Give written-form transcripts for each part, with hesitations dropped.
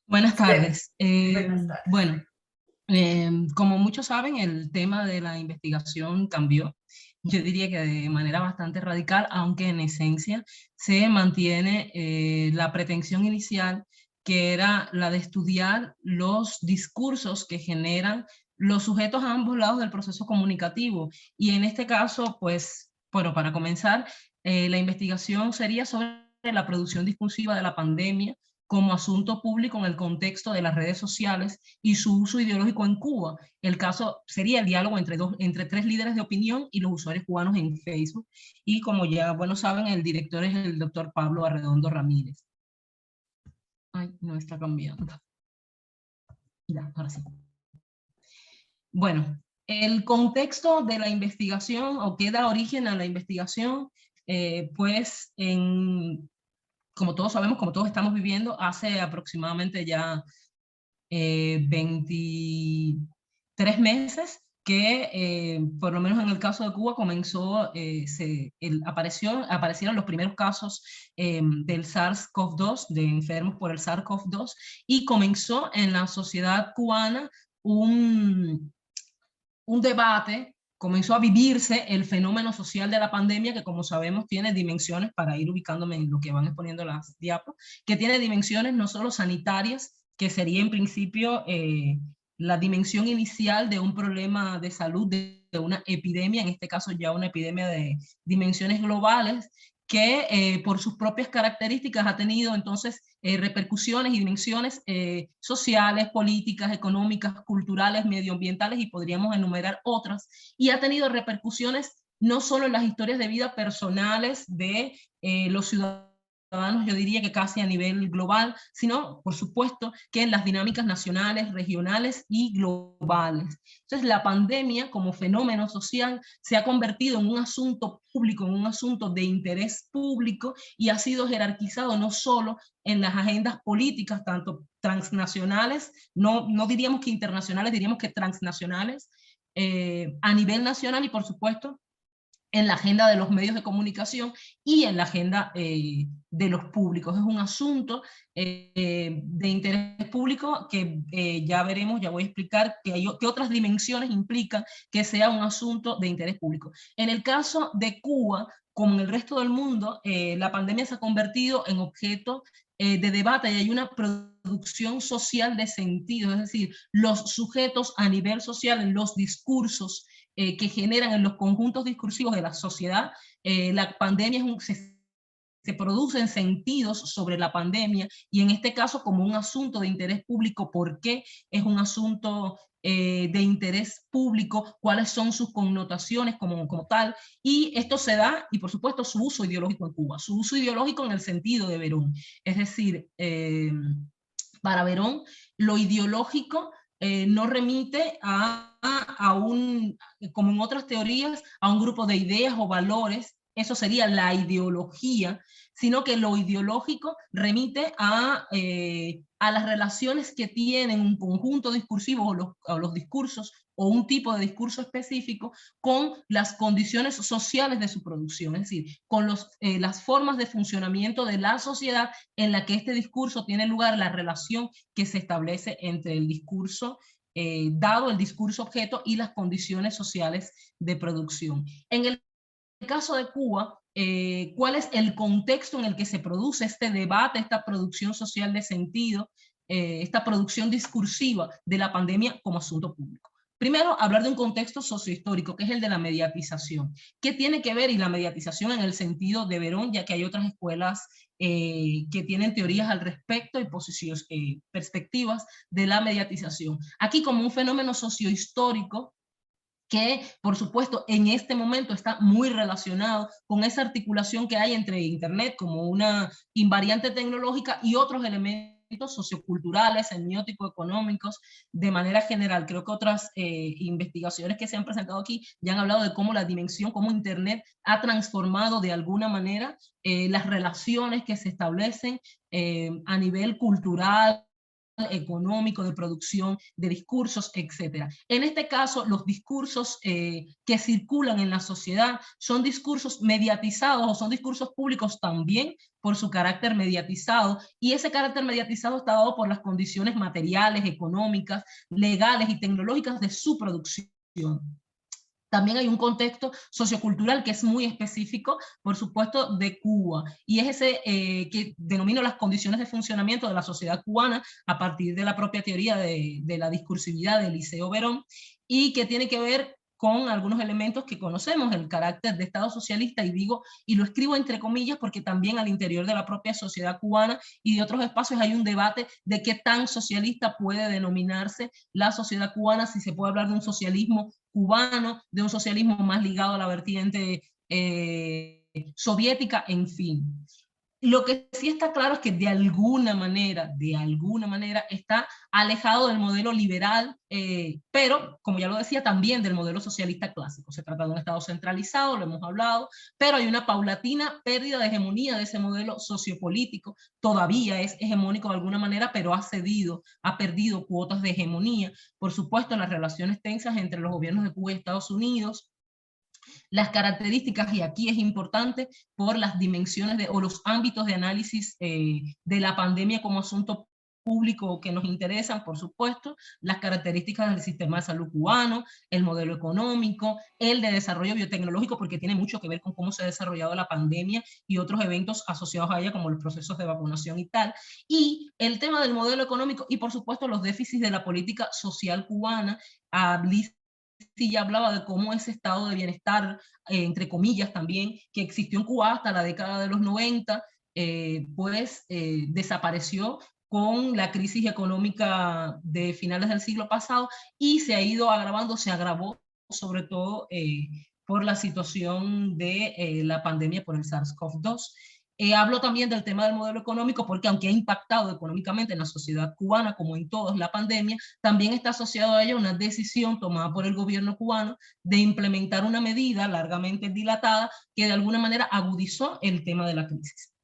Buenas Sí, tardes. buenas tardes. Bueno, como muchos saben, el tema de la investigación cambió. Yo diría que de manera bastante radical, aunque en esencia se mantiene la pretensión inicial, que era la de estudiar los discursos que generan los sujetos a ambos lados del proceso comunicativo. Y en este caso, pues, bueno, para comenzar, la investigación sería sobre la producción discursiva de la pandemia como asunto público en el contexto de las redes sociales y su uso ideológico en Cuba. El caso sería el diálogo entre tres líderes de opinión y los usuarios cubanos en Facebook. Y como ya, bueno, saben, el director es el doctor Pablo Arredondo Ramírez. Ay, no está cambiando. Ya, ahora sí. Bueno, el contexto de la investigación o que da origen a la investigación, pues como todos sabemos, como todos estamos viviendo, hace aproximadamente ya 23 meses que, por lo menos en el caso de Cuba, comenzó, aparecieron los primeros casos del SARS-CoV-2, de enfermos por el SARS-CoV-2, y comenzó en la sociedad cubana un, un debate, comenzó a vivirse el fenómeno social de la pandemia, que como sabemos tiene dimensiones, para ir ubicándome en lo que van exponiendo las diapos, que tiene dimensiones no solo sanitarias, que sería en principio la dimensión inicial de un problema de salud, de una epidemia, en este caso ya una epidemia de dimensiones globales, que por sus propias características ha tenido entonces repercusiones y dimensiones sociales, políticas, económicas, culturales, medioambientales, y podríamos enumerar otras, y ha tenido repercusiones no solo en las historias de vida personales de los ciudadanos, yo diría que casi a nivel global, sino, por supuesto, que en las dinámicas nacionales, regionales y globales. Entonces, la pandemia como fenómeno social se ha convertido en un asunto público, en un asunto de interés público, y ha sido jerarquizado no solo en las agendas políticas, tanto transnacionales, no diríamos que internacionales, diríamos que transnacionales, a nivel nacional, y por supuesto en la agenda de los medios de comunicación y en la agenda de los públicos. Es un asunto de interés público que ya veremos, ya voy a explicar qué otras dimensiones implican que sea un asunto de interés público. En el caso de Cuba, como en el resto del mundo, la pandemia se ha convertido en objeto de debate, y hay una producción social de sentido, es decir, los sujetos a nivel social, en los discursos que generan en los conjuntos discursivos de la sociedad. La pandemia se producen sentidos sobre la pandemia, y en este caso como un asunto de interés público. ¿Por qué es un asunto de interés público? ¿Cuáles son sus connotaciones como tal? Y esto se da, y por supuesto su uso ideológico en Cuba, su uso ideológico en el sentido de Verón. Es decir, para Verón, lo ideológico no remite como en otras teorías, a un grupo de ideas o valores, eso sería la ideología, sino que lo ideológico remite a las relaciones que tienen un conjunto discursivo, o los discursos, o un tipo de discurso específico, con las condiciones sociales de su producción, es decir, con las formas de funcionamiento de la sociedad en la que este discurso tiene lugar, la relación que se establece entre el discurso dado, el discurso objeto, y las condiciones sociales de producción. En el caso de Cuba, ¿cuál es el contexto en el que se produce este debate, esta producción social de sentido, esta producción discursiva de la pandemia como asunto público? Primero, hablar de un contexto sociohistórico, que es el de la mediatización. ¿Qué tiene que ver y la mediatización en el sentido de Verón, ya que hay otras escuelas que tienen teorías al respecto y posiciones, perspectivas de la mediatización? Aquí como un fenómeno sociohistórico que, por supuesto, en este momento está muy relacionado con esa articulación que hay entre Internet como una invariante tecnológica y otros elementos socioculturales, semiótico-económicos, de manera general. Creo que otras investigaciones que se han presentado aquí ya han hablado de cómo la dimensión, cómo Internet ha transformado de alguna manera las relaciones que se establecen a nivel cultural, económico, de producción de discursos, etc. En este caso, los discursos que circulan en la sociedad son discursos mediatizados o son discursos públicos también por su carácter mediatizado, y ese carácter mediatizado está dado por las condiciones materiales, económicas, legales y tecnológicas de su producción. También hay un contexto sociocultural que es muy específico, por supuesto, de Cuba, y es ese que denomino las condiciones de funcionamiento de la sociedad cubana a partir de la propia teoría de la discursividad de Eliseo Verón, y que tiene que ver con algunos elementos que conocemos, el carácter de Estado socialista, y digo, y lo escribo entre comillas porque también al interior de la propia sociedad cubana y de otros espacios hay un debate de qué tan socialista puede denominarse la sociedad cubana, si se puede hablar de un socialismo cubano, de un socialismo más ligado a la vertiente soviética, en fin. Lo que sí está claro es que de alguna manera está alejado del modelo liberal, pero, como ya lo decía, también del modelo socialista clásico. Se trata de un Estado centralizado, lo hemos hablado, pero hay una paulatina pérdida de hegemonía de ese modelo sociopolítico. Todavía es hegemónico de alguna manera, pero ha cedido, ha perdido cuotas de hegemonía. Por supuesto, las relaciones tensas entre los gobiernos de Cuba y Estados Unidos, las características, y aquí es importante, por las dimensiones o los ámbitos de análisis de la pandemia como asunto público que nos interesan, por supuesto, las características del sistema de salud cubano, el modelo económico, el de desarrollo biotecnológico, porque tiene mucho que ver con cómo se ha desarrollado la pandemia y otros eventos asociados a ella, como los procesos de vacunación y tal, y el tema del modelo económico, y por supuesto los déficits de la política social cubana. Sí, ya hablaba de cómo ese estado de bienestar, entre comillas también, que existió en Cuba hasta la década de los 90, desapareció con la crisis económica de finales del siglo pasado y se ha ido agravando, se agravó sobre todo por la situación de la pandemia por el SARS-CoV-2. Hablo también del tema del modelo económico porque aunque ha impactado económicamente en la sociedad cubana, como en todos la pandemia, también está asociado a ella una decisión tomada por el gobierno cubano de implementar una medida largamente dilatada que de alguna manera agudizó el tema de la crisis.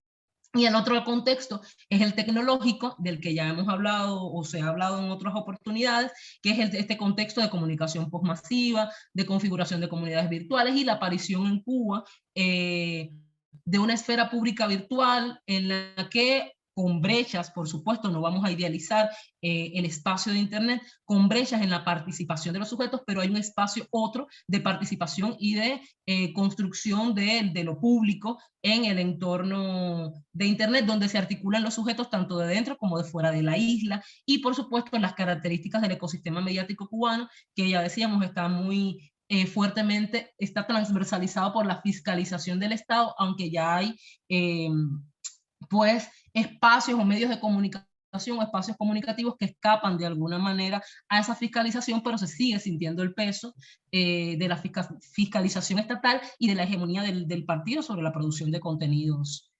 Y el otro contexto es el tecnológico, del que ya hemos hablado o se ha hablado en otras oportunidades, que es este contexto de comunicación postmasiva, de configuración de comunidades virtuales y la aparición en Cuba de una esfera pública virtual en la que, con brechas, por supuesto, no vamos a idealizar el espacio de Internet, con brechas en la participación de los sujetos, pero hay un espacio otro de participación y de construcción de lo público en el entorno de Internet, donde se articulan los sujetos tanto de dentro como de fuera de la isla, y por supuesto las características del ecosistema mediático cubano, que ya decíamos está muy fuertemente, está transversalizado por la fiscalización del Estado, aunque ya hay pues espacios o medios de comunicación o espacios comunicativos que escapan de alguna manera a esa fiscalización, pero se sigue sintiendo el peso de la fiscalización estatal y de la hegemonía del partido sobre la producción de contenidos.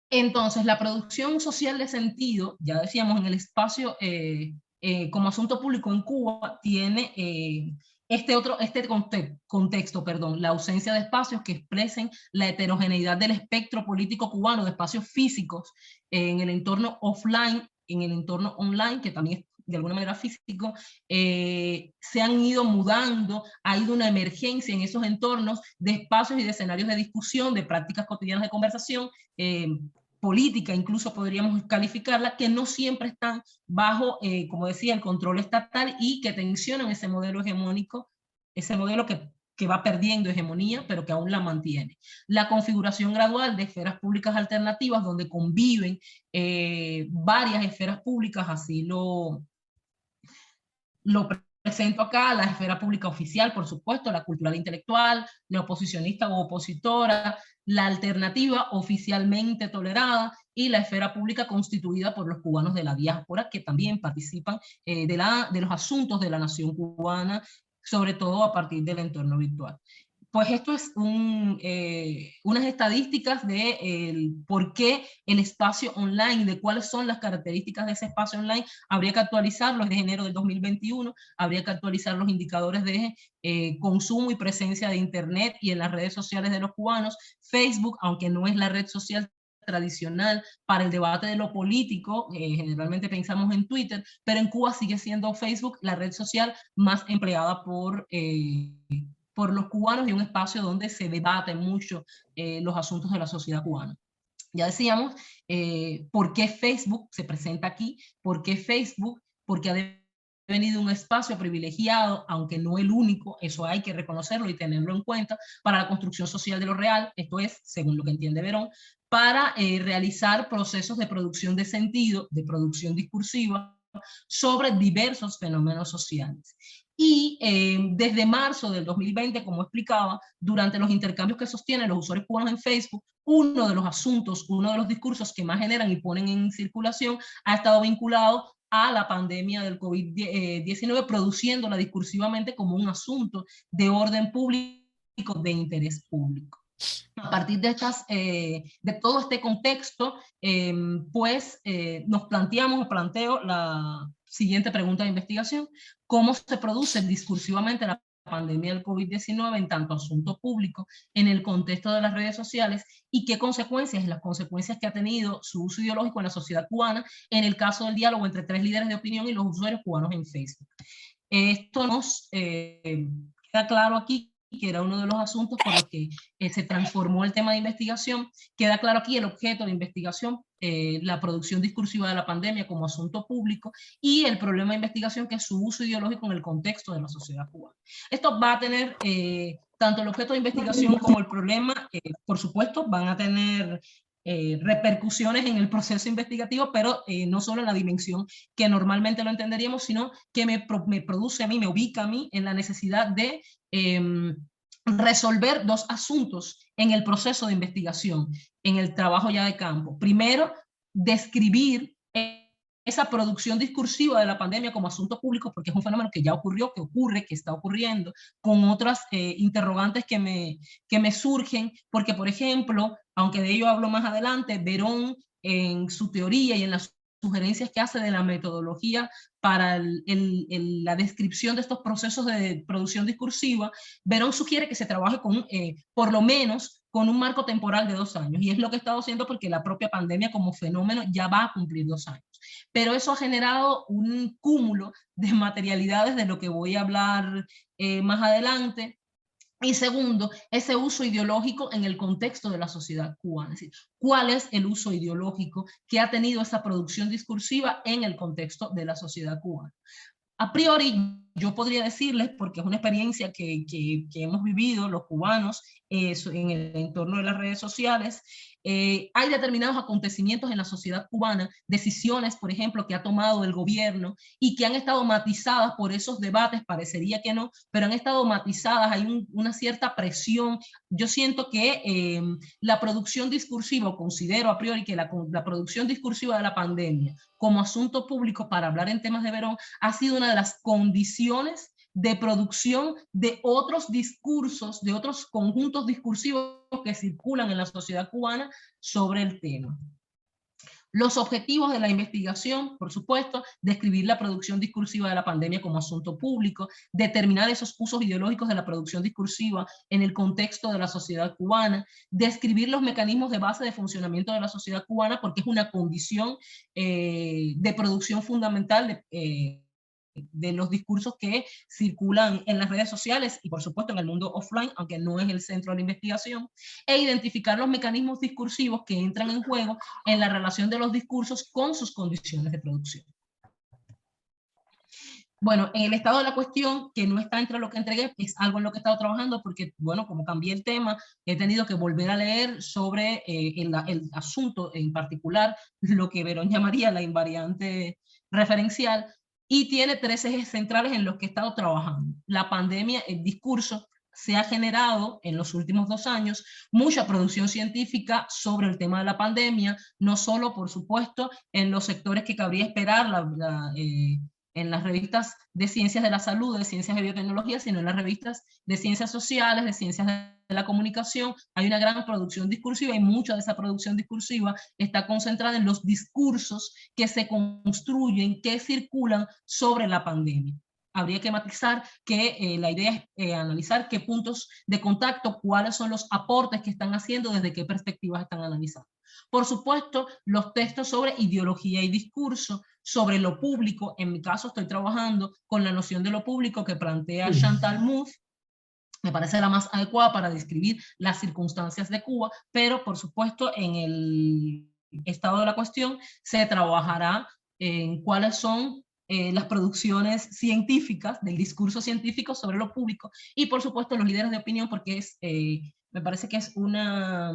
Entonces, la producción social de sentido, ya decíamos, en el espacio como asunto público en Cuba, tiene este contexto, la ausencia de espacios que expresen la heterogeneidad del espectro político cubano, de espacios físicos en el entorno offline, en el entorno online, que también es de alguna manera físico, se han ido mudando, ha ido una emergencia en esos entornos de espacios y de escenarios de discusión, de prácticas cotidianas de conversación, política incluso podríamos calificarla, que no siempre están bajo, como decía, el control estatal y que tensionan ese modelo hegemónico, ese modelo que va perdiendo hegemonía, pero que aún la mantiene. La configuración gradual de esferas públicas alternativas donde conviven varias esferas públicas, así lo presento acá: la esfera pública oficial, por supuesto, la cultural intelectual, la oposicionista o opositora, la alternativa oficialmente tolerada y la esfera pública constituida por los cubanos de la diáspora que también participan de los asuntos de la nación cubana, sobre todo a partir del entorno virtual. Pues esto es unas estadísticas de por qué el espacio online, de cuáles son las características de ese espacio online. Habría que actualizarlo, es de enero del 2021, habría que actualizar los indicadores de consumo y presencia de Internet y en las redes sociales de los cubanos. Facebook, aunque no es la red social tradicional para el debate de lo político, generalmente pensamos en Twitter, pero en Cuba sigue siendo Facebook la red social más empleada por los cubanos y un espacio donde se debate mucho los asuntos de la sociedad cubana. Ya decíamos, ¿por qué Facebook se presenta aquí? ¿Por qué Facebook? Porque ha devenido un espacio privilegiado, aunque no el único, eso hay que reconocerlo y tenerlo en cuenta, para la construcción social de lo real, esto es, según lo que entiende Verón, para realizar procesos de producción de sentido, de producción discursiva, sobre diversos fenómenos sociales. Y desde marzo del 2020, como explicaba, durante los intercambios que sostienen los usuarios cubanos en Facebook, uno de los asuntos, uno de los discursos que más generan y ponen en circulación ha estado vinculado a la pandemia del COVID-19, produciéndola discursivamente como un asunto de orden público, de interés público. A partir de, de todo este contexto, nos planteo la siguiente pregunta de investigación: ¿cómo se produce discursivamente la pandemia del COVID-19 en tanto asunto público en el contexto de las redes sociales, y qué consecuencias, las consecuencias que ha tenido su uso ideológico en la sociedad cubana en el caso del diálogo entre 3 líderes de opinión y los usuarios cubanos en Facebook? Esto nos queda claro aquí, que era uno de los asuntos por los que se transformó el tema de investigación. Queda claro aquí el objeto de investigación, la producción discursiva de la pandemia como asunto público, y el problema de investigación, que es su uso ideológico en el contexto de la sociedad cubana. Esto va a tener tanto el objeto de investigación como el problema, por supuesto, van a tener repercusiones en el proceso investigativo, pero no solo en la dimensión que normalmente lo entenderíamos, sino que me produce a mí, me ubica a mí en la necesidad de resolver 2 asuntos en el proceso de investigación, en el trabajo ya de campo. Primero, describir esa producción discursiva de la pandemia como asunto público, porque es un fenómeno que ya ocurrió, que ocurre, que está ocurriendo, con otras interrogantes que me surgen, porque, por ejemplo, aunque de ello hablo más adelante, Verón, en su teoría y en las sugerencias que hace de la metodología para la descripción de estos procesos de producción discursiva, Verón sugiere que se trabaje con, por lo menos, con un marco temporal de 2 años, y es lo que he estado haciendo porque la propia pandemia como fenómeno ya va a cumplir 2 años. Pero eso ha generado un cúmulo de materialidades de lo que voy a hablar más adelante. Y segundo, ese uso ideológico en el contexto de la sociedad cubana. Es decir, ¿cuál es el uso ideológico que ha tenido esa producción discursiva en el contexto de la sociedad cubana? A priori, yo podría decirles, porque es una experiencia que hemos vivido los cubanos en el entorno de las redes sociales, hay determinados acontecimientos en la sociedad cubana, decisiones, por ejemplo, que ha tomado el gobierno y que han estado matizadas por esos debates, parecería que no, pero han estado matizadas, hay una cierta presión. Yo siento que la producción discursiva, o considero a priori que la producción discursiva de la pandemia como asunto público para hablar en temas de Verón ha sido una de las condiciones de producción de otros discursos, de otros conjuntos discursivos que circulan en la sociedad cubana sobre el tema. Los objetivos de la investigación, por supuesto, describir la producción discursiva de la pandemia como asunto público, determinar esos usos ideológicos de la producción discursiva en el contexto de la sociedad cubana, describir los mecanismos de base de funcionamiento de la sociedad cubana, porque es una condición de producción fundamental de los discursos que circulan en las redes sociales y por supuesto en el mundo offline, aunque no es el centro de la investigación, e identificar los mecanismos discursivos que entran en juego en la relación de los discursos con sus condiciones de producción. Bueno, en el estado de la cuestión, que no está entre lo que entregué, es algo en lo que he estado trabajando porque, bueno, como cambié el tema, he tenido que volver a leer sobre el asunto en particular, lo que Verón llamaría la invariante referencial, y tiene 3 ejes centrales en los que he estado trabajando. La pandemia, el discurso, se ha generado en los últimos 2 años mucha producción científica sobre el tema de la pandemia, no solo, por supuesto, en los sectores que cabría esperar, en las revistas de ciencias de la salud, de ciencias de biotecnología, sino en las revistas de ciencias sociales, de ciencias de la comunicación. Hay una gran producción discursiva y mucha de esa producción discursiva está concentrada en los discursos que se construyen, que circulan sobre la pandemia. Habría que matizar que la idea es analizar qué puntos de contacto, cuáles son los aportes que están haciendo, desde qué perspectivas están analizando. Por supuesto, los textos sobre ideología y discurso, sobre lo público. En mi caso estoy trabajando con la noción de lo público que plantea Chantal Mouffe. Me parece la más adecuada para describir las circunstancias de Cuba, pero por supuesto en el estado de la cuestión se trabajará en cuáles son las producciones científicas, del discurso científico sobre lo público, y por supuesto los líderes de opinión, porque me parece que es una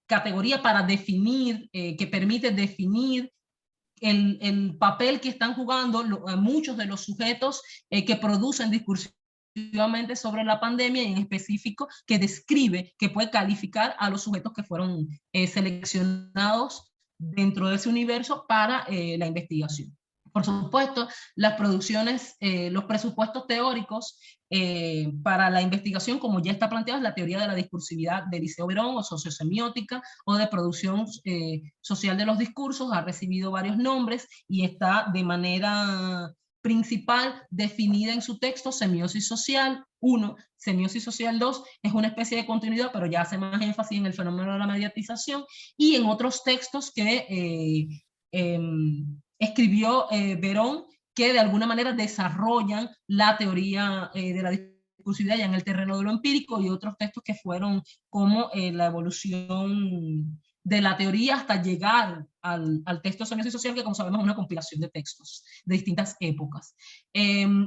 categoría para definir, que permite definir el papel que están jugando muchos de los sujetos que producen discursivamente sobre la pandemia, y en específico que describe, que puede calificar a los sujetos que fueron seleccionados dentro de ese universo para la investigación. Por supuesto, las producciones, los presupuestos teóricos para la investigación, como ya está planteado, es la teoría de la discursividad de Liceo Verón, o sociosemiótica, o de producción social de los discursos. Ha recibido varios nombres y está de manera principal definida en su texto: semiosis social 1, semiosis social 2, es una especie de continuidad, pero ya hace más énfasis en el fenómeno de la mediatización, y en otros textos que escribió Verón, que de alguna manera desarrollan la teoría de la discursividad ya en el terreno de lo empírico, y otros textos que fueron como la evolución de la teoría hasta llegar al texto semiosis social, que como sabemos es una compilación de textos de distintas épocas.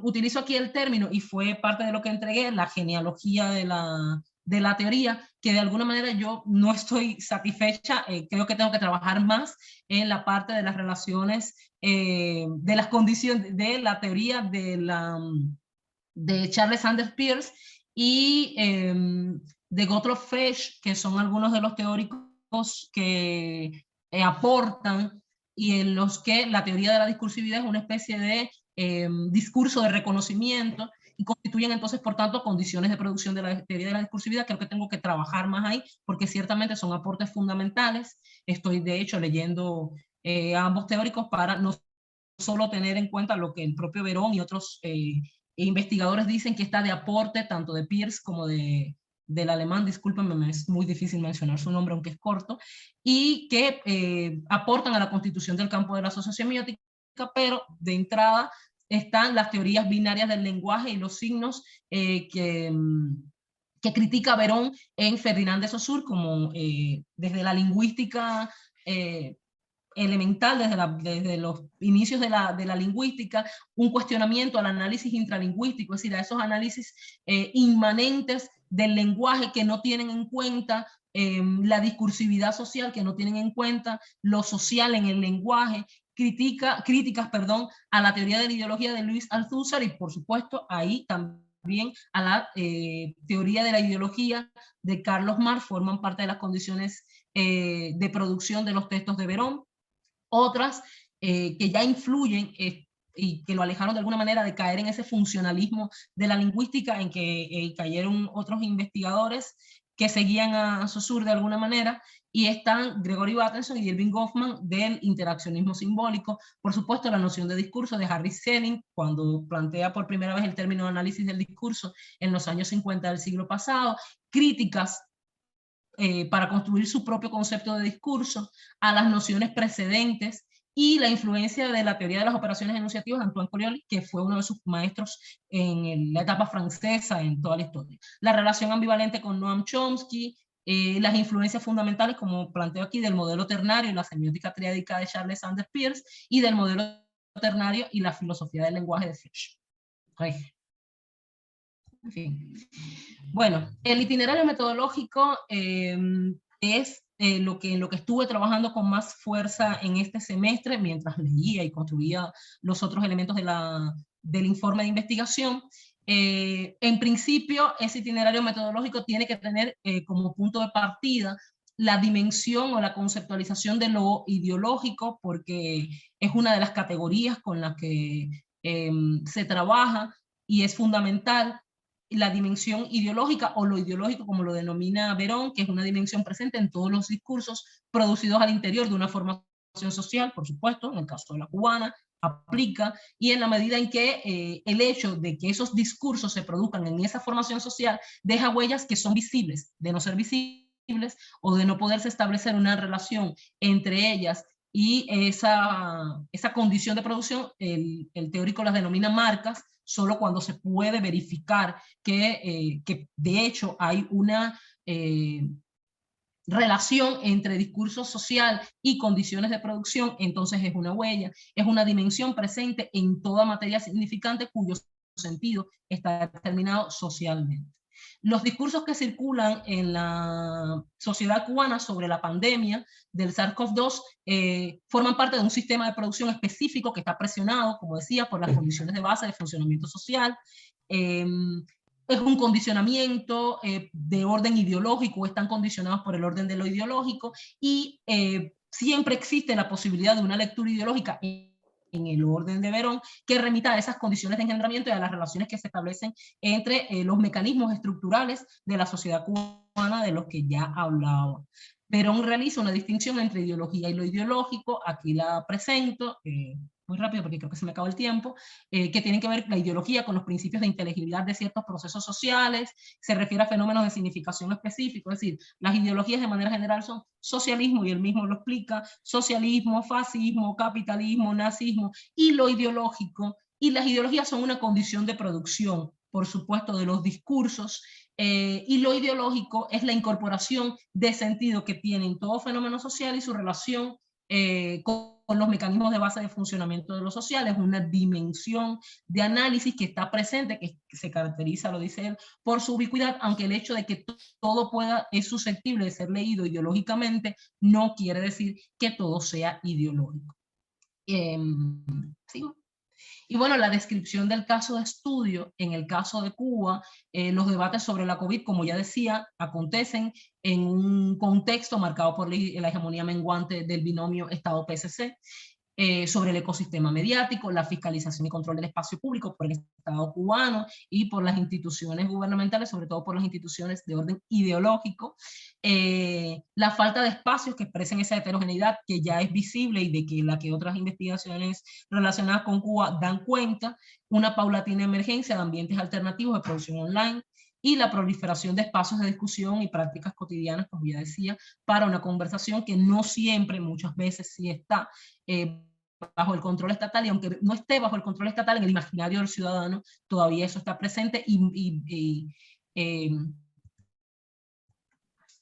Utilizo aquí el término, y fue parte de lo que entregué, la genealogía de la teoría, que de alguna manera yo no estoy satisfecha, creo que tengo que trabajar más en la parte de las relaciones, de las condiciones, de la teoría de Charles Sanders Peirce y de Gottlob Frege, que son algunos de los teóricos que aportan, y en los que la teoría de la discursividad es una especie de discurso de reconocimiento, y constituyen entonces, por tanto, condiciones de producción de la teoría de la discursividad. Creo que tengo que trabajar más ahí, porque ciertamente son aportes fundamentales. Estoy, de hecho, leyendo a ambos teóricos para no solo tener en cuenta lo que el propio Verón y otros investigadores dicen que está de aporte, tanto de Peirce como del alemán, discúlpenme, me es muy difícil mencionar su nombre aunque es corto, y que aportan a la constitución del campo de la sociosemiótica, pero de entrada están las teorías binarias del lenguaje y los signos que critica Verón en Ferdinand de Saussure, como desde la lingüística elemental, desde los inicios de la lingüística, un cuestionamiento al análisis intralingüístico, es decir, a esos análisis inmanentes del lenguaje que no tienen en cuenta la discursividad social, que no tienen en cuenta lo social en el lenguaje, críticas a la teoría de la ideología de Louis Althusser, y por supuesto ahí también a la teoría de la ideología de Carlos Marx, forman parte de las condiciones de producción de los textos de Verón. Otras que ya influyen y que lo alejaron de alguna manera de caer en ese funcionalismo de la lingüística en que cayeron otros investigadores que seguían a Saussure de alguna manera, y están Gregory Bateson y Irving Goffman del interaccionismo simbólico. Por supuesto, la noción de discurso de Harry Schelling, cuando plantea por primera vez el término de análisis del discurso en los años 50 del siglo pasado, críticas para construir su propio concepto de discurso, a las nociones precedentes, y la influencia de la teoría de las operaciones enunciativas de Antoine Collioli, que fue uno de sus maestros en la etapa francesa en toda la historia. La relación ambivalente con Noam Chomsky, las influencias fundamentales, como planteo aquí, del modelo ternario y la semiótica triádica de Charles Sanders Peirce, y del modelo ternario y la filosofía del lenguaje de Frege. En fin. Bueno, el itinerario metodológico es en lo que estuve trabajando con más fuerza en este semestre, mientras leía y construía los otros elementos del informe de investigación. En principio, ese itinerario metodológico tiene que tener como punto de partida la dimensión o la conceptualización de lo ideológico, porque es una de las categorías con las que se trabaja, y es fundamental la dimensión ideológica, o lo ideológico como lo denomina Verón, que es una dimensión presente en todos los discursos producidos al interior de una formación social, por supuesto, en el caso de la cubana, aplica, y en la medida en que el hecho de que esos discursos se produzcan en esa formación social deja huellas que son visibles. De no ser visibles, o de no poderse establecer una relación entre ellas y esa condición de producción, el teórico las denomina marcas, solo cuando se puede verificar que de hecho hay una relación entre discurso social y condiciones de producción, entonces es una huella, es una dimensión presente en toda materia significante cuyo sentido está determinado socialmente. Los discursos que circulan en la sociedad cubana sobre la pandemia del SARS-CoV-2 forman parte de un sistema de producción específico que está presionado, como decía, por las condiciones de base de funcionamiento social. Es un condicionamiento de orden ideológico, están condicionados por el orden de lo ideológico, y siempre existe la posibilidad de una lectura ideológica en el orden de Verón, que remita a esas condiciones de engendramiento y a las relaciones que se establecen entre los mecanismos estructurales de la sociedad cubana de los que ya hablaba. Verón realiza una distinción entre ideología y lo ideológico, aquí la presento, muy rápido porque creo que se me acaba el tiempo, que tienen que ver la ideología con los principios de inteligibilidad de ciertos procesos sociales, se refiere a fenómenos de significación específica, es decir, las ideologías de manera general son socialismo, y él mismo lo explica, socialismo, fascismo, capitalismo, nazismo, y lo ideológico, y las ideologías son una condición de producción, por supuesto, de los discursos, y lo ideológico es la incorporación de sentido que tienen todo fenómeno social y su relación con los mecanismos de base de funcionamiento de lo social. Es una dimensión de análisis que está presente, que se caracteriza, lo dice él, por su ubicuidad, aunque el hecho de que todo es susceptible de ser leído ideológicamente, no quiere decir que todo sea ideológico. ¿Sigo? Y bueno, la descripción del caso de estudio, en el caso de Cuba, los debates sobre la COVID, como ya decía, acontecen en un contexto marcado por la hegemonía menguante del binomio Estado-PSC, sobre el ecosistema mediático, la fiscalización y control del espacio público por el Estado cubano y por las instituciones gubernamentales, sobre todo por las instituciones de orden ideológico, la falta de espacios que expresen esa heterogeneidad que ya es visible y de que la que otras investigaciones relacionadas con Cuba dan cuenta, una paulatina emergencia de ambientes alternativos de producción online, y la proliferación de espacios de discusión y prácticas cotidianas, como ya decía, para una conversación que no siempre, muchas veces sí está bajo el control estatal, y aunque no esté bajo el control estatal, en el imaginario del ciudadano todavía eso está presente y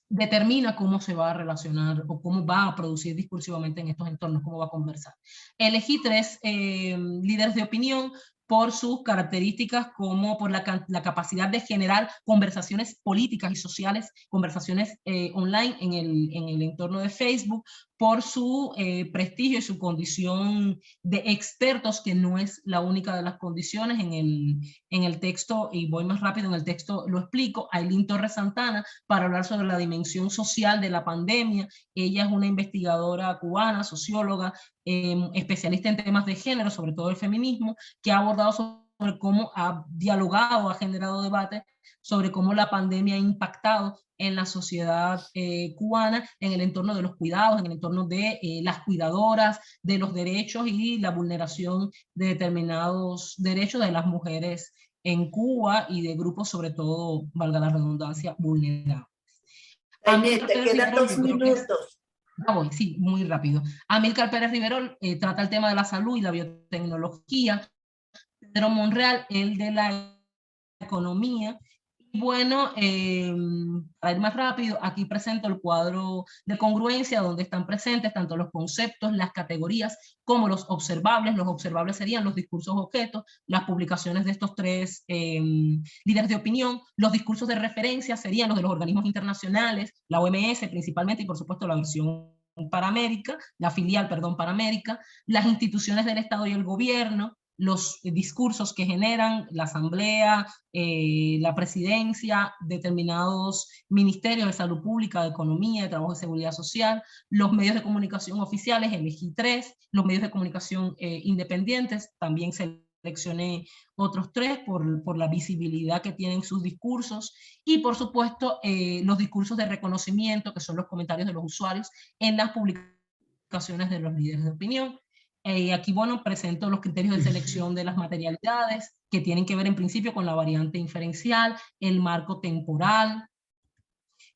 determina cómo se va a relacionar o cómo va a producir discursivamente en estos entornos, cómo va a conversar. Elegí 3 líderes de opinión por sus características, como por la capacidad de generar conversaciones políticas y sociales, conversaciones online en el entorno de Facebook, por su prestigio y su condición de expertos, que no es la única de las condiciones. En el texto, y voy más rápido, en el texto lo explico, Ailín Torres Santana, para hablar sobre la dimensión social de la pandemia. Ella es una investigadora cubana, socióloga, especialista en temas de género, sobre todo el feminismo, que ha abordado sobre cómo ha dialogado, ha generado debate sobre cómo la pandemia ha impactado en la sociedad cubana, en el entorno de los cuidados, en el entorno de las cuidadoras, de los derechos y la vulneración de determinados derechos de las mujeres en Cuba y de grupos, sobre todo, valga la redundancia, vulnerables. Jaime, te quedan 2 minutos. Voy, sí, muy rápido. Amílcar Pérez Rivero trata el tema de la salud y la biotecnología. Pedro Monreal, el de la economía. Y bueno, para ir más rápido, aquí presento el cuadro de congruencia donde están presentes tanto los conceptos, las categorías, como los observables. Los observables serían los discursos objetos, las publicaciones de estos 3 líderes de opinión. Los discursos de referencia serían los de los organismos internacionales, la OMS principalmente, y por supuesto la versión para América, la filial, perdón, para América, las instituciones del Estado y el gobierno, los discursos que generan la asamblea, la presidencia, determinados ministerios de salud pública, de economía, de trabajo y seguridad social, los medios de comunicación oficiales, elegí 3, los medios de comunicación independientes, también seleccioné otros 3 por la visibilidad que tienen sus discursos, y por supuesto los discursos de reconocimiento, que son los comentarios de los usuarios en las publicaciones de los líderes de opinión. Aquí, bueno, presento los criterios de selección de las materialidades, que tienen que ver en principio con la variante inferencial, el marco temporal,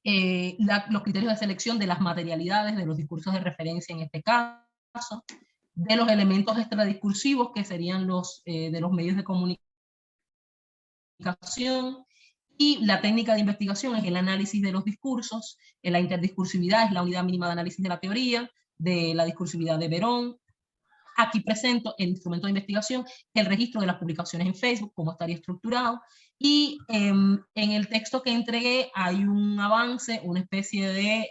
los criterios de selección de las materialidades de los discursos de referencia en este caso, de los elementos extradiscursivos que serían los de los medios de comunicación, y la técnica de investigación es el análisis de los discursos, la interdiscursividad es la unidad mínima de análisis de la teoría, de la discursividad de Verón. Aquí presento el instrumento de investigación, el registro de las publicaciones en Facebook, cómo estaría estructurado, y en el texto que entregué hay un avance, una especie de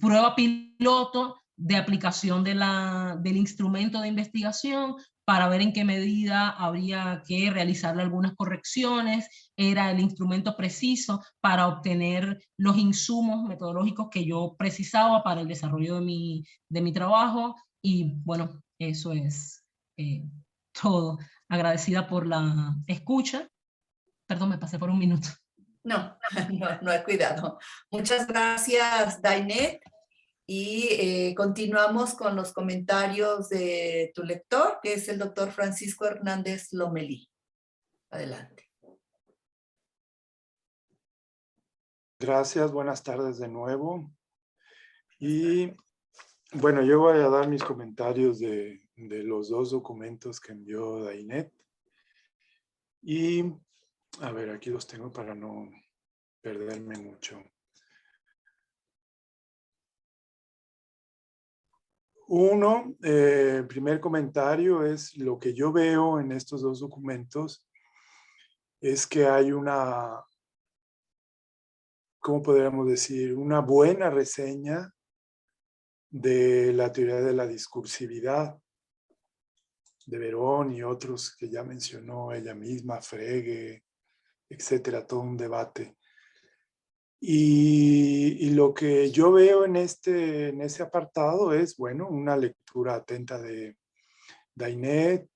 prueba piloto de aplicación del instrumento de investigación para ver en qué medida habría que realizarle algunas correcciones. Era el instrumento preciso para obtener los insumos metodológicos que yo precisaba para el desarrollo de mi trabajo. Y bueno, eso es todo. Agradecida por la escucha. Perdón, me pasé por un minuto. No, no hay cuidado. Muchas gracias, Dainet. Y continuamos con los comentarios de tu lector, que es el doctor Francisco Hernández Lomelí. Adelante. Gracias, buenas tardes de nuevo. Y bueno, yo voy a dar mis comentarios de los dos documentos que envió Dainet. Y a ver, aquí los tengo para no perderme mucho. Uno, primer comentario es lo que yo veo en estos dos documentos es que hay una, ¿cómo podríamos decir? Una buena reseña de la teoría de la discursividad de Verón y otros que ya mencionó ella misma, Frege, etcétera, todo un debate. Y lo que yo veo en ese apartado es, bueno, una lectura atenta de Dainet,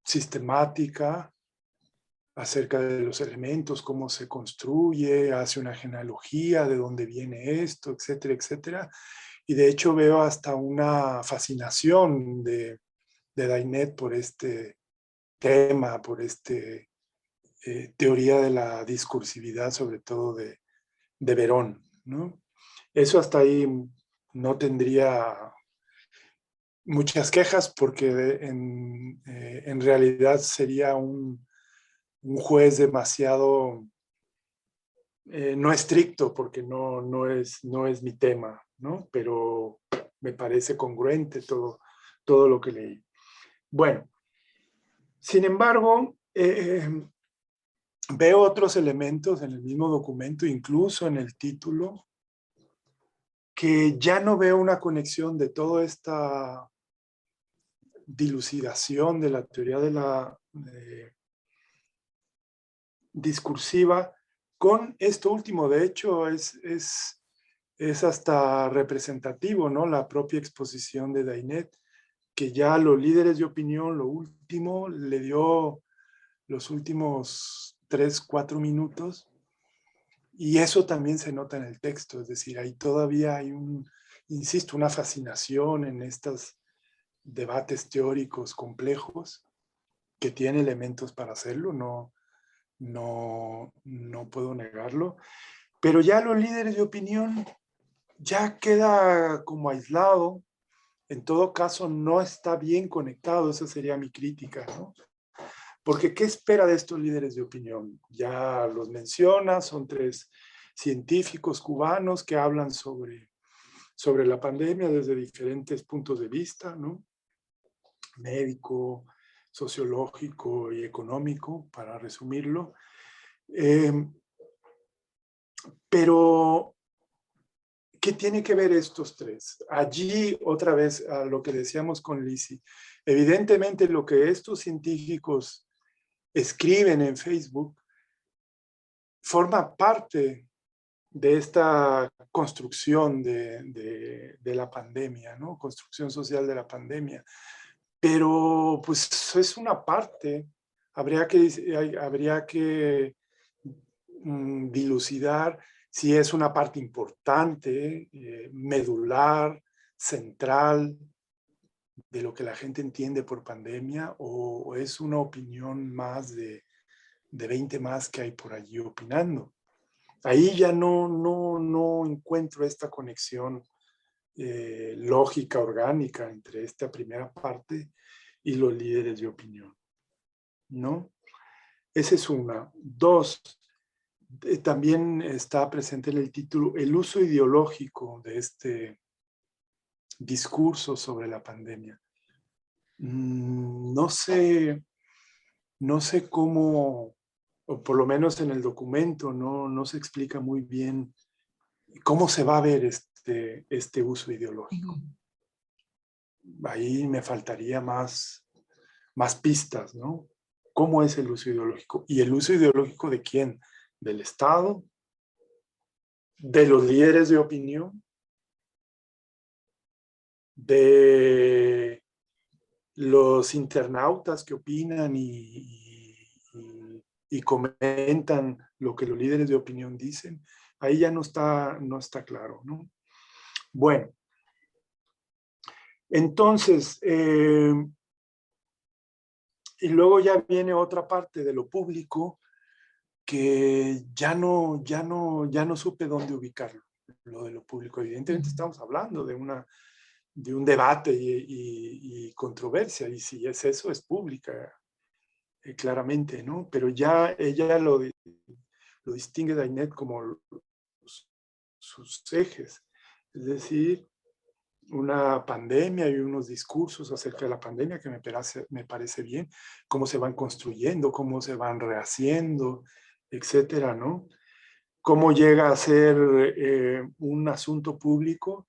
sistemática acerca de los elementos, cómo se construye, hace una genealogía de dónde viene esto, etcétera, etcétera. Y de hecho veo hasta una fascinación de Dainet por este tema, por teoría de la discursividad, sobre todo de Verón, ¿no? Eso hasta ahí no tendría muchas quejas porque en realidad sería un juez demasiado no estricto porque no es mi tema, ¿no? Pero me parece congruente todo lo que leí. Bueno, sin embargo, veo otros elementos en el mismo documento, incluso en el título, que ya no veo una conexión de toda esta dilucidación de la teoría de la discursiva con esto último. De hecho, es hasta representativo, ¿no? La propia exposición de Dainet, que ya los líderes de opinión, lo último, le dio los últimos 3-4 minutos, y eso también se nota en el texto, es decir, ahí todavía hay insisto, una fascinación en estos debates teóricos complejos, que tiene elementos para hacerlo, no puedo negarlo, pero ya los líderes de opinión ya queda como aislado, en todo caso no está bien conectado, esa sería mi crítica, ¿no? Porque ¿qué espera de estos líderes de opinión? Ya los menciona, son 3 científicos cubanos que hablan sobre la pandemia desde diferentes puntos de vista, ¿no? Médico, sociológico y económico, para resumirlo. Pero, ¿qué tiene que ver estos 3? Allí, otra vez, a lo que decíamos con Lizzy, evidentemente lo que estos científicos escriben en Facebook forma parte de esta construcción de la pandemia, ¿no? Construcción social de la pandemia. Pero pues es una parte, habría que dilucidar si es una parte importante, medular, central de lo que la gente entiende por pandemia, o es una opinión más de de 20 más que hay por allí opinando. Ahí ya no encuentro esta conexión lógica, orgánica entre esta primera parte y los líderes de opinión, ¿no? Esa es una. Dos, también está presente en el título el uso ideológico de este discurso sobre la pandemia. No sé cómo, o por lo menos en el documento, no se explica muy bien cómo se va a ver este uso ideológico. Ahí me faltaría más pistas, ¿no? ¿Cómo es el uso ideológico? ¿Y el uso ideológico de quién? ¿Del Estado? ¿De los líderes de opinión? ¿De los internautas que opinan y comentan lo que los líderes de opinión dicen? Ahí ya no está claro, ¿no? Bueno, entonces, y luego ya viene otra parte de lo público que ya no supe dónde ubicarlo, lo de lo público. Evidentemente estamos hablando de un debate y controversia, y si es eso, es pública, claramente, ¿no? Pero ya ella lo distingue Dainet como sus ejes, es decir, una pandemia y unos discursos acerca de la pandemia que me parece bien, cómo se van construyendo, cómo se van rehaciendo, etcétera, ¿no? Cómo llega a ser un asunto público.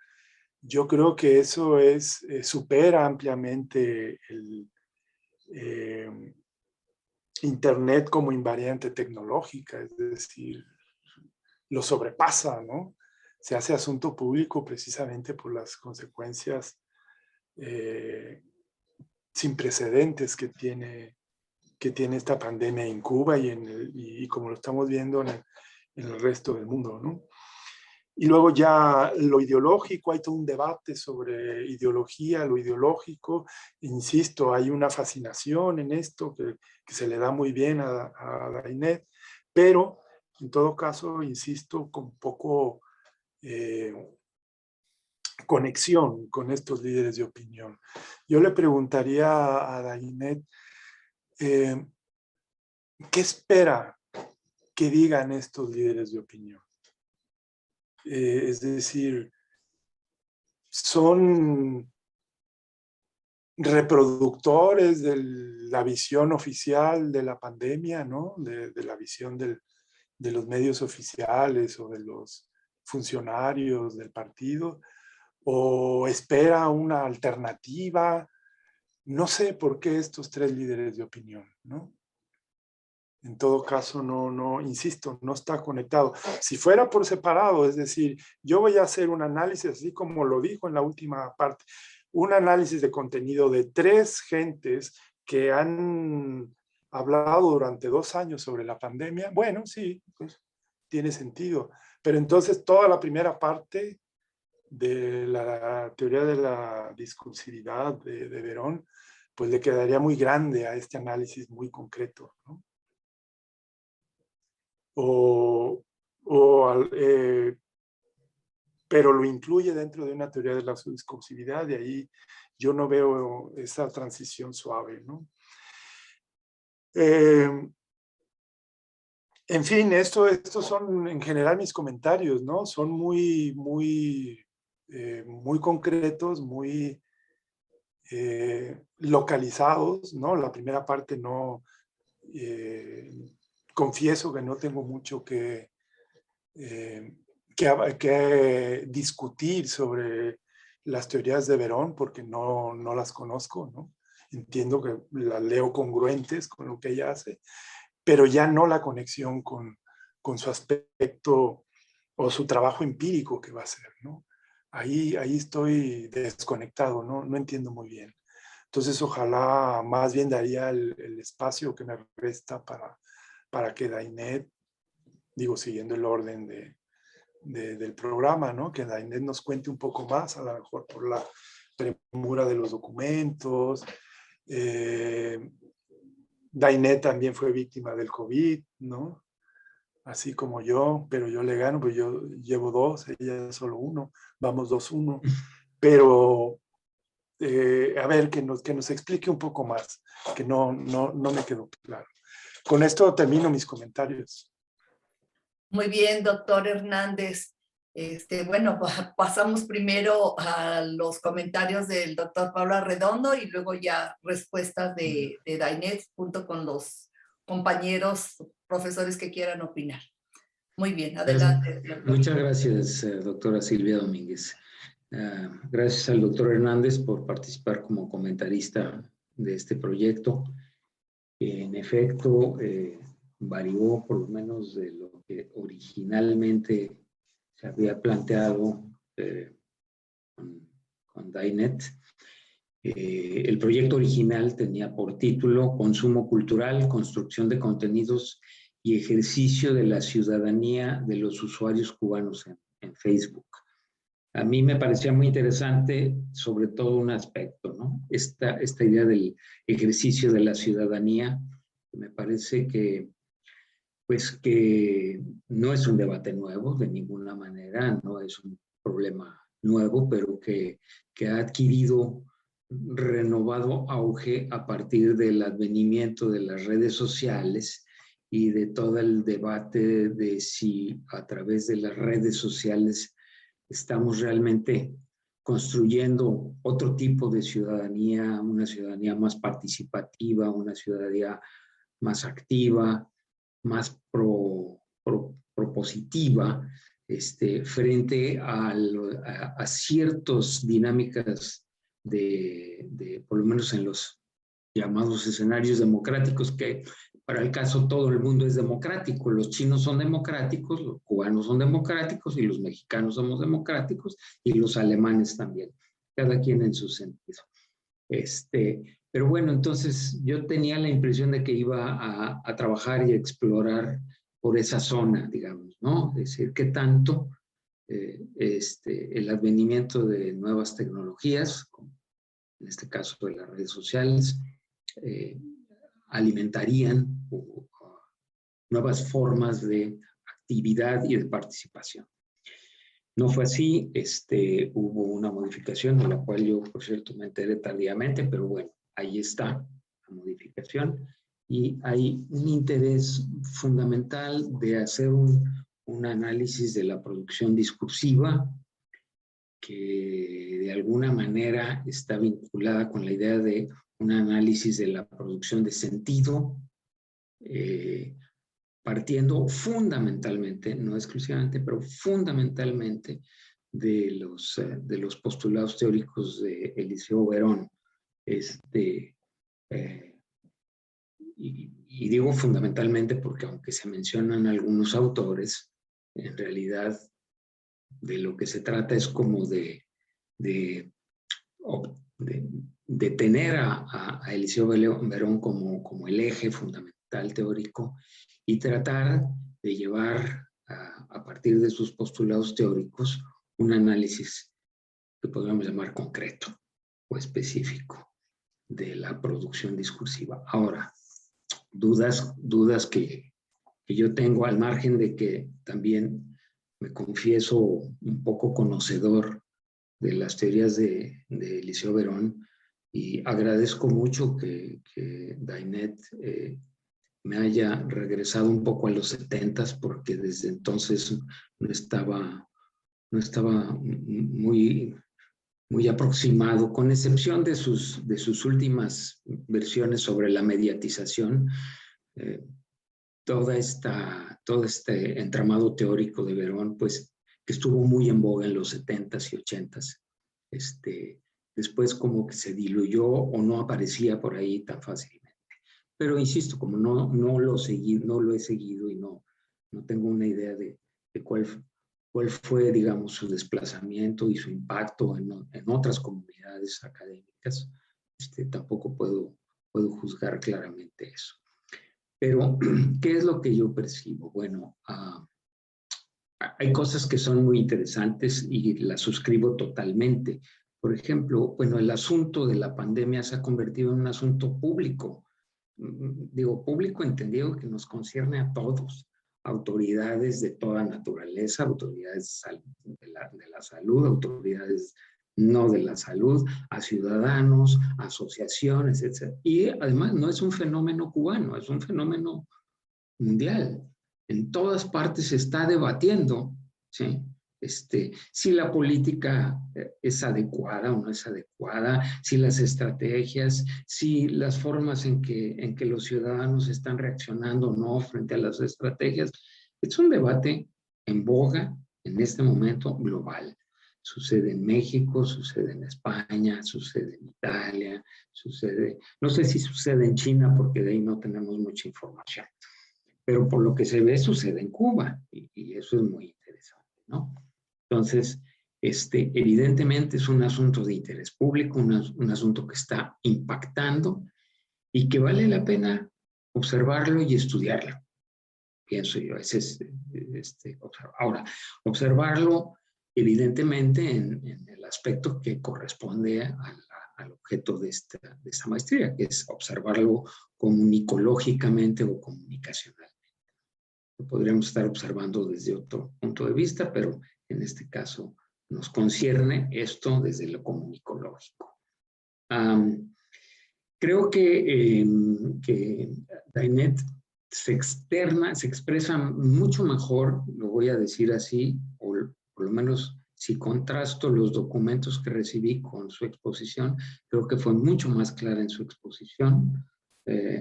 Yo creo que eso supera ampliamente el Internet como invariante tecnológica, es decir, lo sobrepasa, ¿no? Se hace asunto público precisamente por las consecuencias sin precedentes que tiene esta pandemia en Cuba y como lo estamos viendo en el resto del mundo, ¿no? Y luego ya lo ideológico, hay todo un debate sobre ideología, lo ideológico. Insisto, hay una fascinación en esto que se le da muy bien a Dainet, pero en todo caso, insisto, con poco conexión con estos líderes de opinión. Yo le preguntaría a Dainet, ¿qué espera que digan estos líderes de opinión? Es decir, son reproductores de la visión oficial de la pandemia, ¿no? De la visión de los medios oficiales o de los funcionarios del partido, o espera una alternativa. No sé por qué estos tres líderes de opinión, ¿no? En todo caso, insisto, no está conectado. Si fuera por separado, es decir, yo voy a hacer un análisis, así como lo dijo en la última parte, un análisis de contenido de tres gentes que han hablado durante 2 años sobre la pandemia, bueno, sí, pues tiene sentido. Pero entonces toda la primera parte de la teoría de la discursividad de Verón, pues le quedaría muy grande a este análisis muy concreto, ¿no? Pero lo incluye dentro de una teoría de la discursividad, y ahí yo no veo esa transición suave, ¿no? En fin, estos son en general mis comentarios, ¿no? Son muy concretos, muy localizados, ¿no? La primera parte no, confieso que no tengo mucho que discutir sobre las teorías de Verón, porque no las conozco, ¿no? Entiendo que las leo congruentes con lo que ella hace, pero ya no la conexión con su aspecto o su trabajo empírico que va a hacer, ¿no? Ahí estoy desconectado, no entiendo muy bien. Entonces, ojalá más bien daría el espacio que me resta para que Dainet, digo, siguiendo el orden del programa, ¿no? Que Dainet nos cuente un poco más, a lo mejor por la premura de los documentos, Dainet también fue víctima del COVID, ¿no? Así como yo, pero yo le gano, pues yo llevo 2, ella solo 1, vamos 2-1. Pero, a ver, que nos explique un poco más, que no me quedó claro. Con esto termino mis comentarios. Muy bien, doctor Hernández. Bueno, pasamos primero a los comentarios del doctor Pablo Arredondo y luego ya respuestas de Dainet junto con los compañeros profesores que quieran opinar. Muy bien, adelante. Muchas gracias, doctora Silvia Domínguez. Gracias al doctor Hernández por participar como comentarista de este proyecto. En efecto, varió por lo menos de lo que originalmente se había planteado con Dainet. El proyecto original tenía por título Consumo cultural, construcción de contenidos y ejercicio de la ciudadanía de los usuarios cubanos en Facebook. A mí me parecía muy interesante, sobre todo un aspecto, ¿no? Esta idea del ejercicio de la ciudadanía, me parece que no es un debate nuevo de ninguna manera, no es un problema nuevo, pero que ha adquirido renovado auge a partir del advenimiento de las redes sociales y de todo el debate de si a través de las redes sociales estamos realmente construyendo otro tipo de ciudadanía, una ciudadanía más participativa, una ciudadanía más activa, más propositiva, frente a ciertas dinámicas por lo menos en los llamados escenarios democráticos, que para el caso todo el mundo es democrático. Los chinos son democráticos, los cubanos son democráticos y los mexicanos somos democráticos y los alemanes también, cada quien en su sentido. Pero bueno, entonces yo tenía la impresión de que iba a trabajar y a explorar por esa zona, digamos, ¿no? Es decir, qué tanto el advenimiento de nuevas tecnologías, como en este caso de las redes sociales, alimentarían nuevas formas de actividad y de participación. No fue así, hubo una modificación de la cual yo, por cierto, me enteré tardíamente, pero bueno, ahí está la modificación y hay un interés fundamental de hacer un análisis de la producción discursiva que de alguna manera está vinculada con la idea de un análisis de la producción de sentido, partiendo fundamentalmente, no exclusivamente, pero fundamentalmente de los postulados teóricos de Eliseo Verón. Y digo fundamentalmente porque aunque se mencionan algunos autores, en realidad de lo que se trata es como de tener a Eliseo Verón como el eje fundamental teórico y tratar de llevar a partir de sus postulados teóricos un análisis que podríamos llamar concreto o específico de la producción discursiva. Ahora, dudas que yo tengo, al margen de que también me confieso un poco conocedor de las teorías de Eliseo Verón, y agradezco mucho que Dainet me haya regresado un poco a los 70s, porque desde entonces no estaba muy aproximado, con excepción de sus últimas versiones sobre la mediatización. Todo este entramado teórico de Verón, pues, que estuvo muy en boga en los 70s y 80s, después como que se diluyó o no aparecía por ahí tan fácilmente. Pero insisto, como no lo he seguido y no tengo una idea de cuál fue, digamos, su desplazamiento y su impacto en otras comunidades académicas, tampoco puedo juzgar claramente eso. Pero, ¿qué es lo que yo percibo? Bueno, hay cosas que son muy interesantes y las suscribo totalmente. Por ejemplo, bueno, el asunto de la pandemia se ha convertido en un asunto público. digo, público entendido que nos concierne a todos, autoridades de toda naturaleza, autoridades de la salud, autoridades no de la salud, a ciudadanos, asociaciones, etc. Y además no es un fenómeno cubano, es un fenómeno mundial. En todas partes se está debatiendo, ¿sí? Si la política es adecuada o no es adecuada, si las estrategias, si las formas en que los ciudadanos están reaccionando o no frente a las estrategias. Es un debate en boga en este momento global. Sucede en México, sucede en España, sucede en Italia, sucede, no sé si sucede en China porque de ahí no tenemos mucha información, pero por lo que se ve sucede en Cuba y eso es muy interesante, ¿no? Entonces, evidentemente es un asunto de interés público, un asunto que está impactando y que vale la pena observarlo y estudiarlo, pienso yo. Ese es, ahora, observarlo evidentemente en el aspecto que corresponde al objeto de esta maestría, que es observarlo comunicológicamente o comunicacionalmente. Lo podríamos estar observando desde otro punto de vista, pero en este caso nos concierne esto desde lo comunicológico. Creo que Dainet se expresa mucho mejor, lo voy a decir así, o por lo menos si contrasto los documentos que recibí con su exposición, creo que fue mucho más clara en su exposición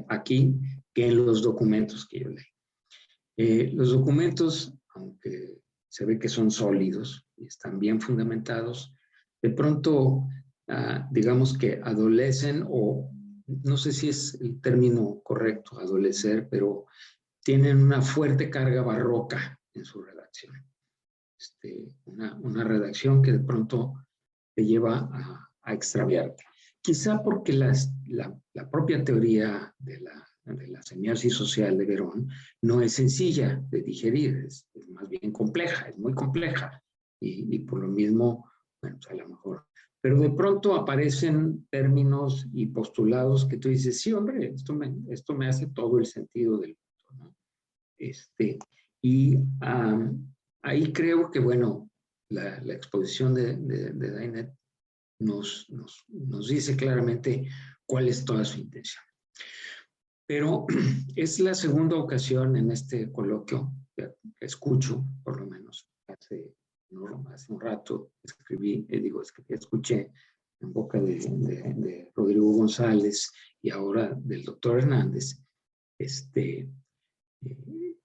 aquí que en los documentos que yo leí. Los documentos, aunque se ve que son sólidos y están bien fundamentados, de pronto, digamos que adolecen, o no sé si es el término correcto, adolecer, pero tienen una fuerte carga barroca en su redacción. Una redacción que de pronto te lleva a extraviarte. Quizá porque la propia teoría de la semiosis social de Verón no es sencilla de digerir, es más bien compleja, es muy compleja. Y por lo mismo, bueno, pues a lo mejor. Pero de pronto aparecen términos y postulados que tú dices, sí, hombre, esto me hace todo el sentido del mundo, ¿no? Ahí creo que, bueno, la exposición de Dainet nos dice claramente cuál es toda su intención. Pero es la segunda ocasión en este coloquio que escucho, por lo menos hace un rato, escuché en boca de Rodrigo González y ahora del doctor Hernández,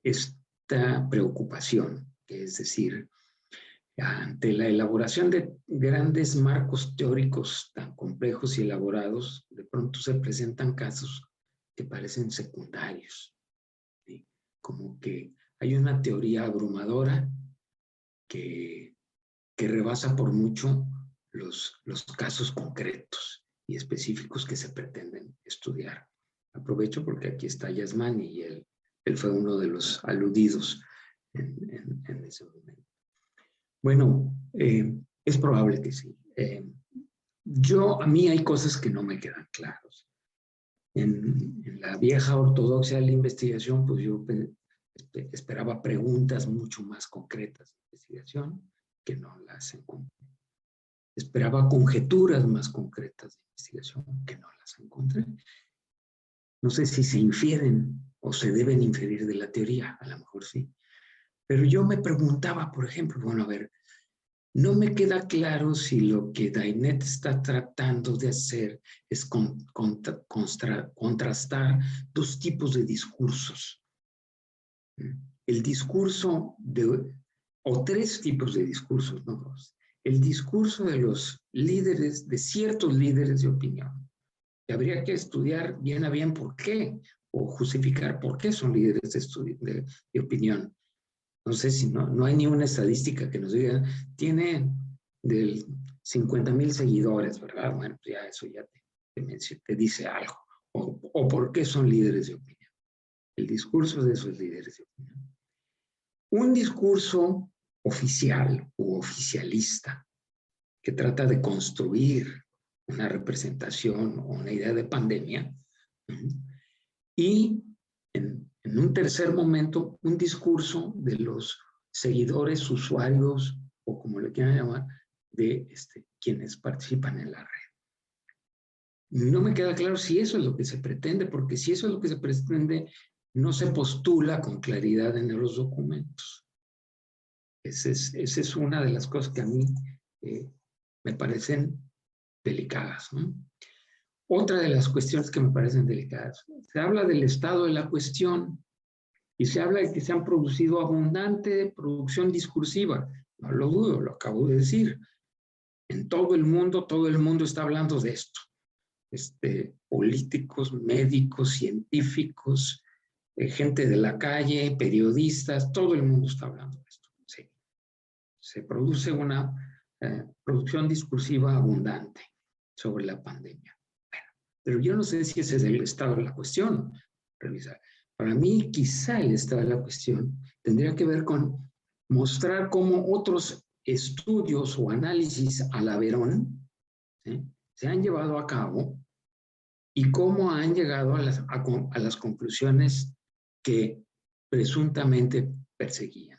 esta preocupación, que es decir, ante la elaboración de grandes marcos teóricos tan complejos y elaborados, de pronto se presentan casos que parecen secundarios, ¿sí? Como que hay una teoría abrumadora que rebasa por mucho los casos concretos y específicos que se pretenden estudiar. Aprovecho porque aquí está Yasmani y él fue uno de los aludidos en ese momento. Bueno, es probable que sí. A mí hay cosas que no me quedan claras. En la vieja ortodoxia de la investigación, pues yo esperaba preguntas mucho más concretas de investigación que no las encontré. Esperaba conjeturas más concretas de investigación que no las encontré. No sé si se infieren o se deben inferir de la teoría, a lo mejor sí. Pero yo me preguntaba, por ejemplo, bueno, a ver, no me queda claro si lo que Dainet está tratando de hacer es contrastar dos tipos de discursos. El discurso o tres tipos de discursos, no dos. El discurso de los líderes, de ciertos líderes de opinión, que habría que estudiar bien a bien por qué, o justificar por qué son líderes de opinión. No sé si no hay ni una estadística que nos diga, tiene del 50,000 seguidores, ¿verdad? Bueno, pues ya eso ya te dice algo. O por qué son líderes de opinión. El discurso de esos líderes de opinión. Un discurso oficial u oficialista que trata de construir una representación o una idea de pandemia, y en un tercer momento, un discurso de los seguidores, usuarios, o como le quieran llamar, de quienes participan en la red. No me queda claro si eso es lo que se pretende, porque si eso es lo que se pretende, no se postula con claridad en los documentos. Esa es una de las cosas que a mí me parecen delicadas, ¿no? Otra de las cuestiones que me parecen delicadas, se habla del estado de la cuestión y se habla de que se han producido abundante producción discursiva. No lo dudo, lo acabo de decir. En todo el mundo está hablando de esto. Políticos, médicos, científicos, gente de la calle, periodistas, todo el mundo está hablando de esto. Sí. Se produce una producción discursiva abundante sobre la pandemia. Bueno, pero yo no sé si ese es el estado de la cuestión. Revisar. Para mí, quizá el estado de la cuestión tendría que ver con mostrar cómo otros estudios o análisis a la Verón, ¿sí?, se han llevado a cabo y cómo han llegado a las conclusiones que presuntamente perseguían.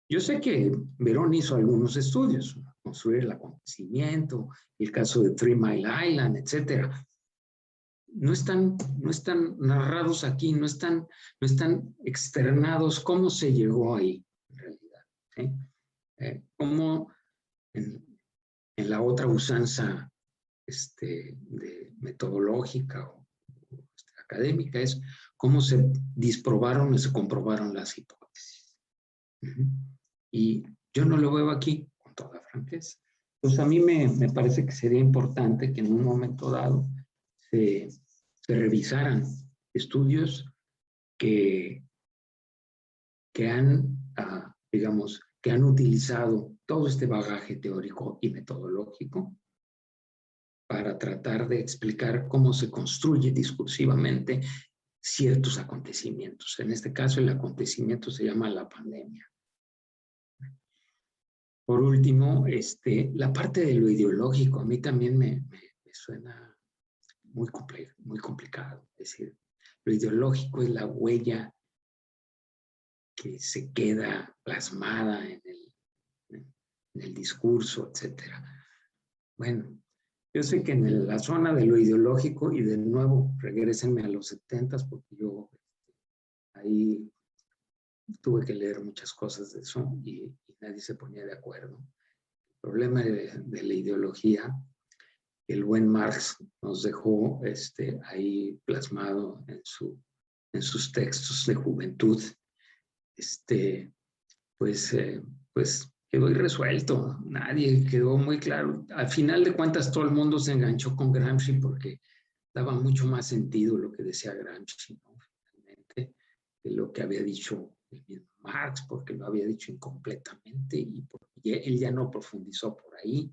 Yo sé que Verón hizo algunos estudios, construir el acontecimiento, el caso de 3 Mile Island, etcétera. No están narrados aquí, no están externados cómo se llegó ahí, en realidad, ¿sí? Cómo en la otra usanza de metodológica o académica es cómo se disprobaron y se comprobaron las hipótesis. Y yo no lo veo aquí, con toda franqueza. Pues a mí me parece que sería importante que en un momento dado se revisaran estudios que han, digamos, que han utilizado todo este bagaje teórico y metodológico para tratar de explicar cómo se construye discursivamente ciertos acontecimientos. En este caso, el acontecimiento se llama la pandemia. Por último, la parte de lo ideológico a mí también me suena muy complicado. Es decir, lo ideológico es la huella que se queda plasmada en el discurso, etcétera. Bueno, yo sé que en la zona de lo ideológico, y de nuevo, regrésenme a los 70s, porque yo ahí tuve que leer muchas cosas de eso y nadie se ponía de acuerdo. El problema de la ideología, el buen Marx nos dejó ahí plasmado en sus textos de juventud, pues quedó irresuelto. Nadie quedó muy claro. Al final de cuentas, todo el mundo se enganchó con Gramsci porque daba mucho más sentido lo que decía Gramsci, ¿no? Finalmente, de lo que había dicho el mismo Marx, porque lo había dicho incompletamente y porque él ya no profundizó por ahí.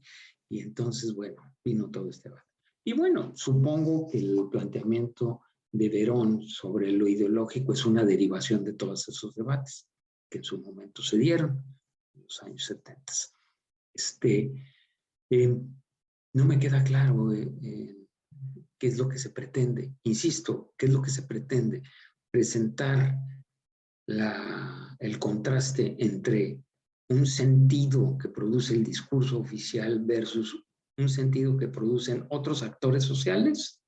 Y entonces, bueno, vino todo este debate. Y bueno, supongo que el planteamiento de Verón sobre lo ideológico es una derivación de todos esos debates que en su momento se dieron en los años 70. No me queda claro qué es lo que se pretende. Insisto, ¿qué es lo que se pretende? Presentar el contraste entre un sentido que produce el discurso oficial versus un sentido que producen otros actores sociales.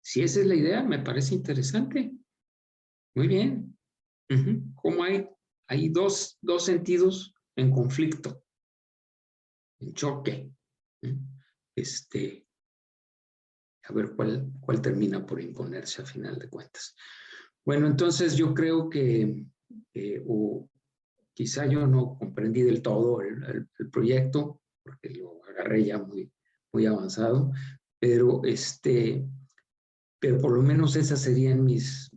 Si esa es la idea, me parece interesante. Muy bien. ¿Cómo hay dos sentidos en conflicto, en choque? A ver cuál termina por imponerse a final de cuentas. Bueno, entonces yo creo que, o quizá yo no comprendí del todo el proyecto, porque lo agarré ya muy avanzado, pero por lo menos esas serían mis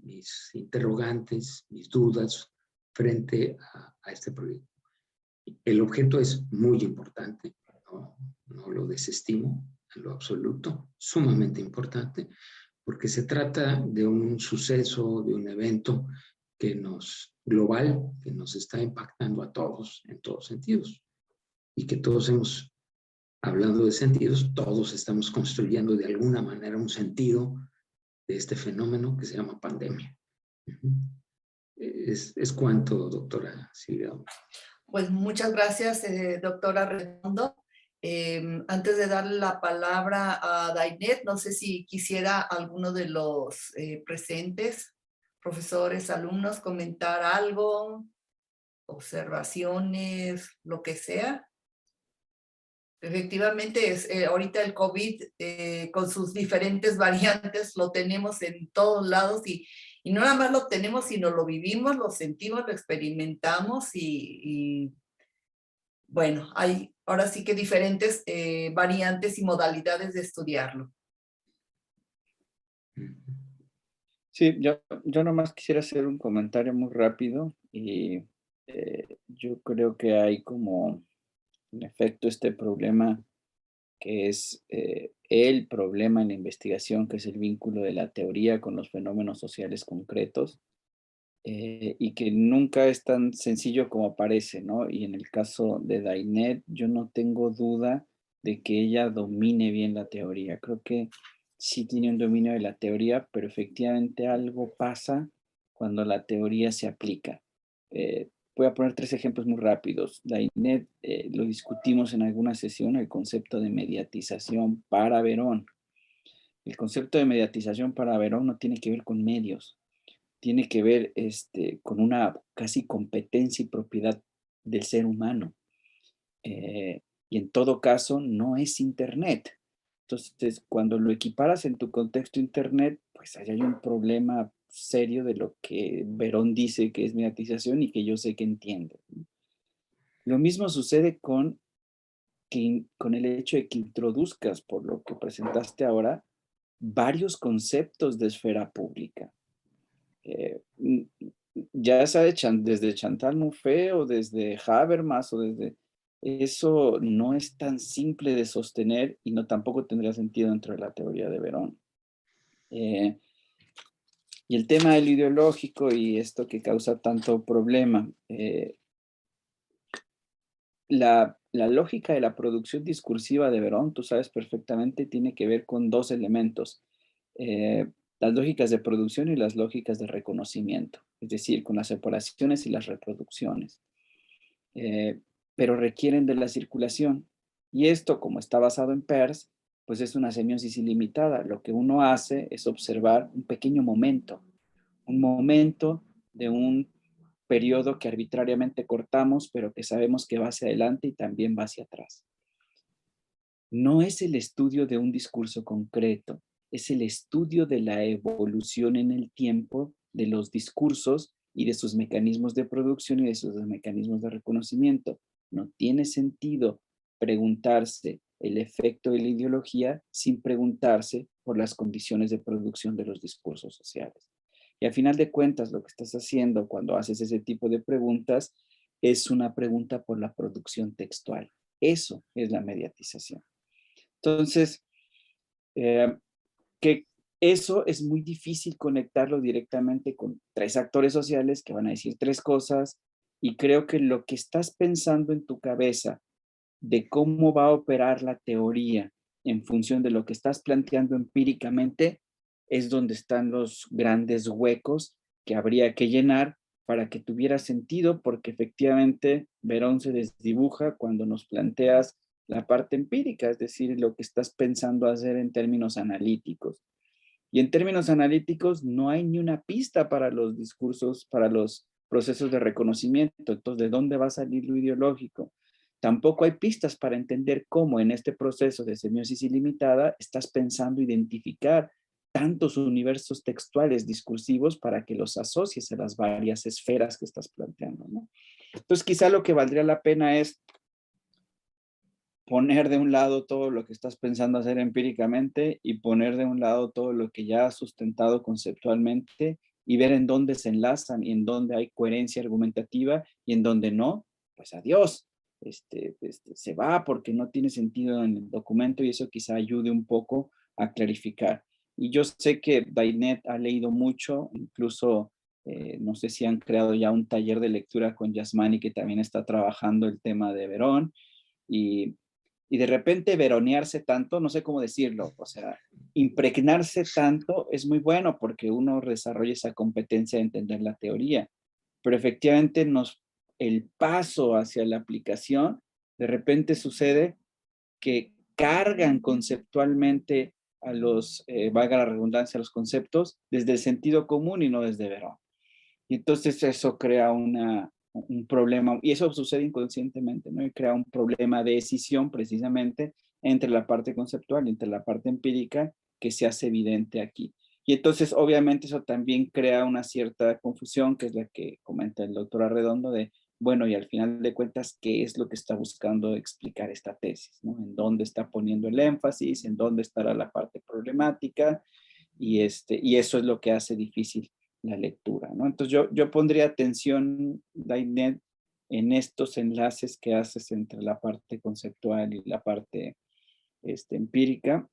interrogantes, mis dudas frente a este proyecto. El objeto es muy importante, no lo desestimo en lo absoluto, sumamente importante, porque se trata de un suceso, de un evento global, que nos está impactando a todos, en todos sentidos, y que todos hemos hablando de sentidos, todos estamos construyendo de alguna manera un sentido de este fenómeno que se llama pandemia. Es cuanto, doctora Silvia. Pues muchas gracias, doctora Redondo. Antes de darle la palabra a Dainet, no sé si quisiera alguno de los presentes, profesores, alumnos, comentar algo, observaciones, lo que sea. Efectivamente, ahorita el COVID con sus diferentes variantes lo tenemos en todos lados y no nada más lo tenemos, sino lo vivimos, lo sentimos, lo experimentamos y bueno, hay ahora sí que diferentes variantes y modalidades de estudiarlo. Sí, yo nomás quisiera hacer un comentario muy rápido y yo creo que hay como, en efecto, este problema que es el problema en la investigación, que es el vínculo de la teoría con los fenómenos sociales concretos, y que nunca es tan sencillo como parece, ¿no? Y en el caso de Dainet, yo no tengo duda de que ella domine bien la teoría. Creo que sí tiene un dominio de la teoría, pero efectivamente algo pasa cuando la teoría se aplica. Voy a poner 3 ejemplos muy rápidos. Dainet, lo discutimos en alguna sesión, el concepto de mediatización para Verón. El concepto de mediatización para Verón no tiene que ver con medios, tiene que ver con una casi competencia y propiedad del ser humano. Y en todo caso, no es Internet. Entonces, cuando lo equiparas en tu contexto Internet, pues ahí hay un problema serio de lo que Verón dice que es mediatización y que yo sé que entiende. Lo mismo sucede con el hecho de que introduzcas, por lo que presentaste ahora, varios conceptos de esfera pública. Ya sea desde Chantal Mouffe o desde Habermas o desde... Eso no es tan simple de sostener y no tampoco tendría sentido dentro de la teoría de Verón. Y el tema del ideológico y esto que causa tanto problema. La lógica de la producción discursiva de Verón, tú sabes perfectamente, tiene que ver con 2 elementos. Las lógicas de producción y las lógicas de reconocimiento, es decir, con las separaciones y las reproducciones. Pero requieren de la circulación. Y esto, como está basado en Peirce, pues es una semiosis ilimitada. Lo que uno hace es observar un pequeño momento, un momento de un periodo que arbitrariamente cortamos, pero que sabemos que va hacia adelante y también va hacia atrás. No es el estudio de un discurso concreto, es el estudio de la evolución en el tiempo de los discursos y de sus mecanismos de producción y de sus mecanismos de reconocimiento. No tiene sentido preguntarse el efecto de la ideología sin preguntarse por las condiciones de producción de los discursos sociales. Y al final de cuentas, lo que estás haciendo cuando haces ese tipo de preguntas es una pregunta por la producción textual. Eso es la mediatización. Entonces, que eso es muy difícil conectarlo directamente con 3 actores sociales que van a decir 3 cosas, y creo que lo que estás pensando en tu cabeza de cómo va a operar la teoría en función de lo que estás planteando empíricamente es donde están los grandes huecos que habría que llenar para que tuviera sentido, porque efectivamente Verón se desdibuja cuando nos planteas la parte empírica, es decir, lo que estás pensando hacer en términos analíticos. Y en términos analíticos no hay ni una pista para los discursos, para los procesos de reconocimiento. Entonces, ¿de dónde va a salir lo ideológico? Tampoco hay pistas para entender cómo en este proceso de semiosis ilimitada estás pensando identificar tantos universos textuales discursivos para que los asocies a las varias esferas que estás planteando, ¿no? Entonces, quizá lo que valdría la pena es poner de un lado todo lo que estás pensando hacer empíricamente y poner de un lado todo lo que ya has sustentado conceptualmente y ver en dónde se enlazan y en dónde hay coherencia argumentativa y en dónde no, pues adiós. Se va porque no tiene sentido en el documento y eso quizá ayude un poco a clarificar. Y yo sé que Dainet ha leído mucho, incluso no sé si han creado ya un taller de lectura con Yasmani que también está trabajando el tema de Verón. Y Y de repente veronearse tanto, no sé cómo decirlo, o sea, impregnarse tanto es muy bueno porque uno desarrolla esa competencia de entender la teoría, pero efectivamente el paso hacia la aplicación, de repente sucede que cargan conceptualmente a valga la redundancia, a los conceptos desde el sentido común y no desde Verón. Y entonces eso crea un problema, y eso sucede inconscientemente, ¿no? Y crea un problema de decisión precisamente entre la parte conceptual y entre la parte empírica que se hace evidente aquí. Y entonces obviamente eso también crea una cierta confusión, que es la que comenta el doctor Arredondo, de, bueno, y al final de cuentas, ¿qué es lo que está buscando explicar esta tesis? ¿No? ¿En dónde está poniendo el énfasis? ¿En dónde estará la parte problemática? Y eso es lo que hace difícil la lectura, ¿no? Entonces yo pondría atención, Dainet, en estos enlaces que haces entre la parte conceptual y la parte empírica.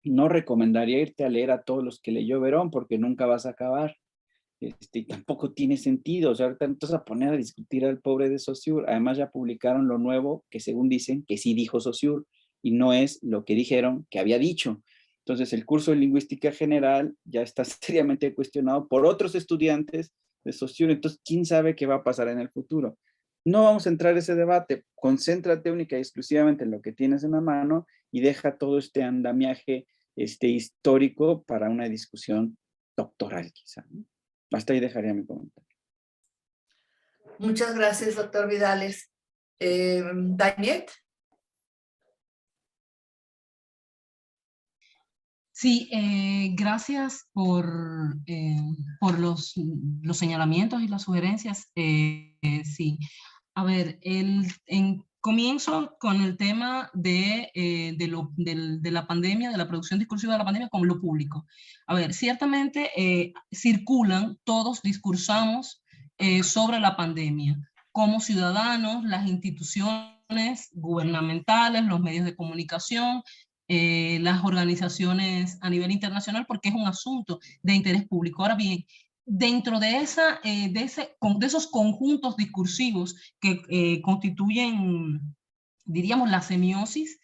No recomendaría irte a leer a todos los que leyó Verón porque nunca vas a acabar. Y tampoco tiene sentido, o sea, ahorita entonces a poner a discutir al pobre de Saussure. Además ya publicaron lo nuevo, que según dicen, que sí dijo Saussure, y no es lo que dijeron que había dicho. Entonces el curso de lingüística general ya está seriamente cuestionado por otros estudiantes de Saussure. Entonces, ¿quién sabe qué va a pasar en el futuro? No vamos a entrar en ese debate. Concéntrate única y exclusivamente en lo que tienes en la mano y deja todo este andamiaje histórico para una discusión doctoral quizá, ¿no? Hasta ahí dejaría mi comentario. Muchas gracias, doctor Vidales. Dainet. Sí, gracias por los señalamientos y las sugerencias. Sí, a ver, comienzo con el tema de la pandemia, de la producción discursiva de la pandemia con lo público. A ver, ciertamente circulan, todos discursamos sobre la pandemia, como ciudadanos, las instituciones gubernamentales, los medios de comunicación, las organizaciones a nivel internacional, porque es un asunto de interés público. Ahora bien, dentro de esos conjuntos discursivos que constituyen, diríamos, la semiosis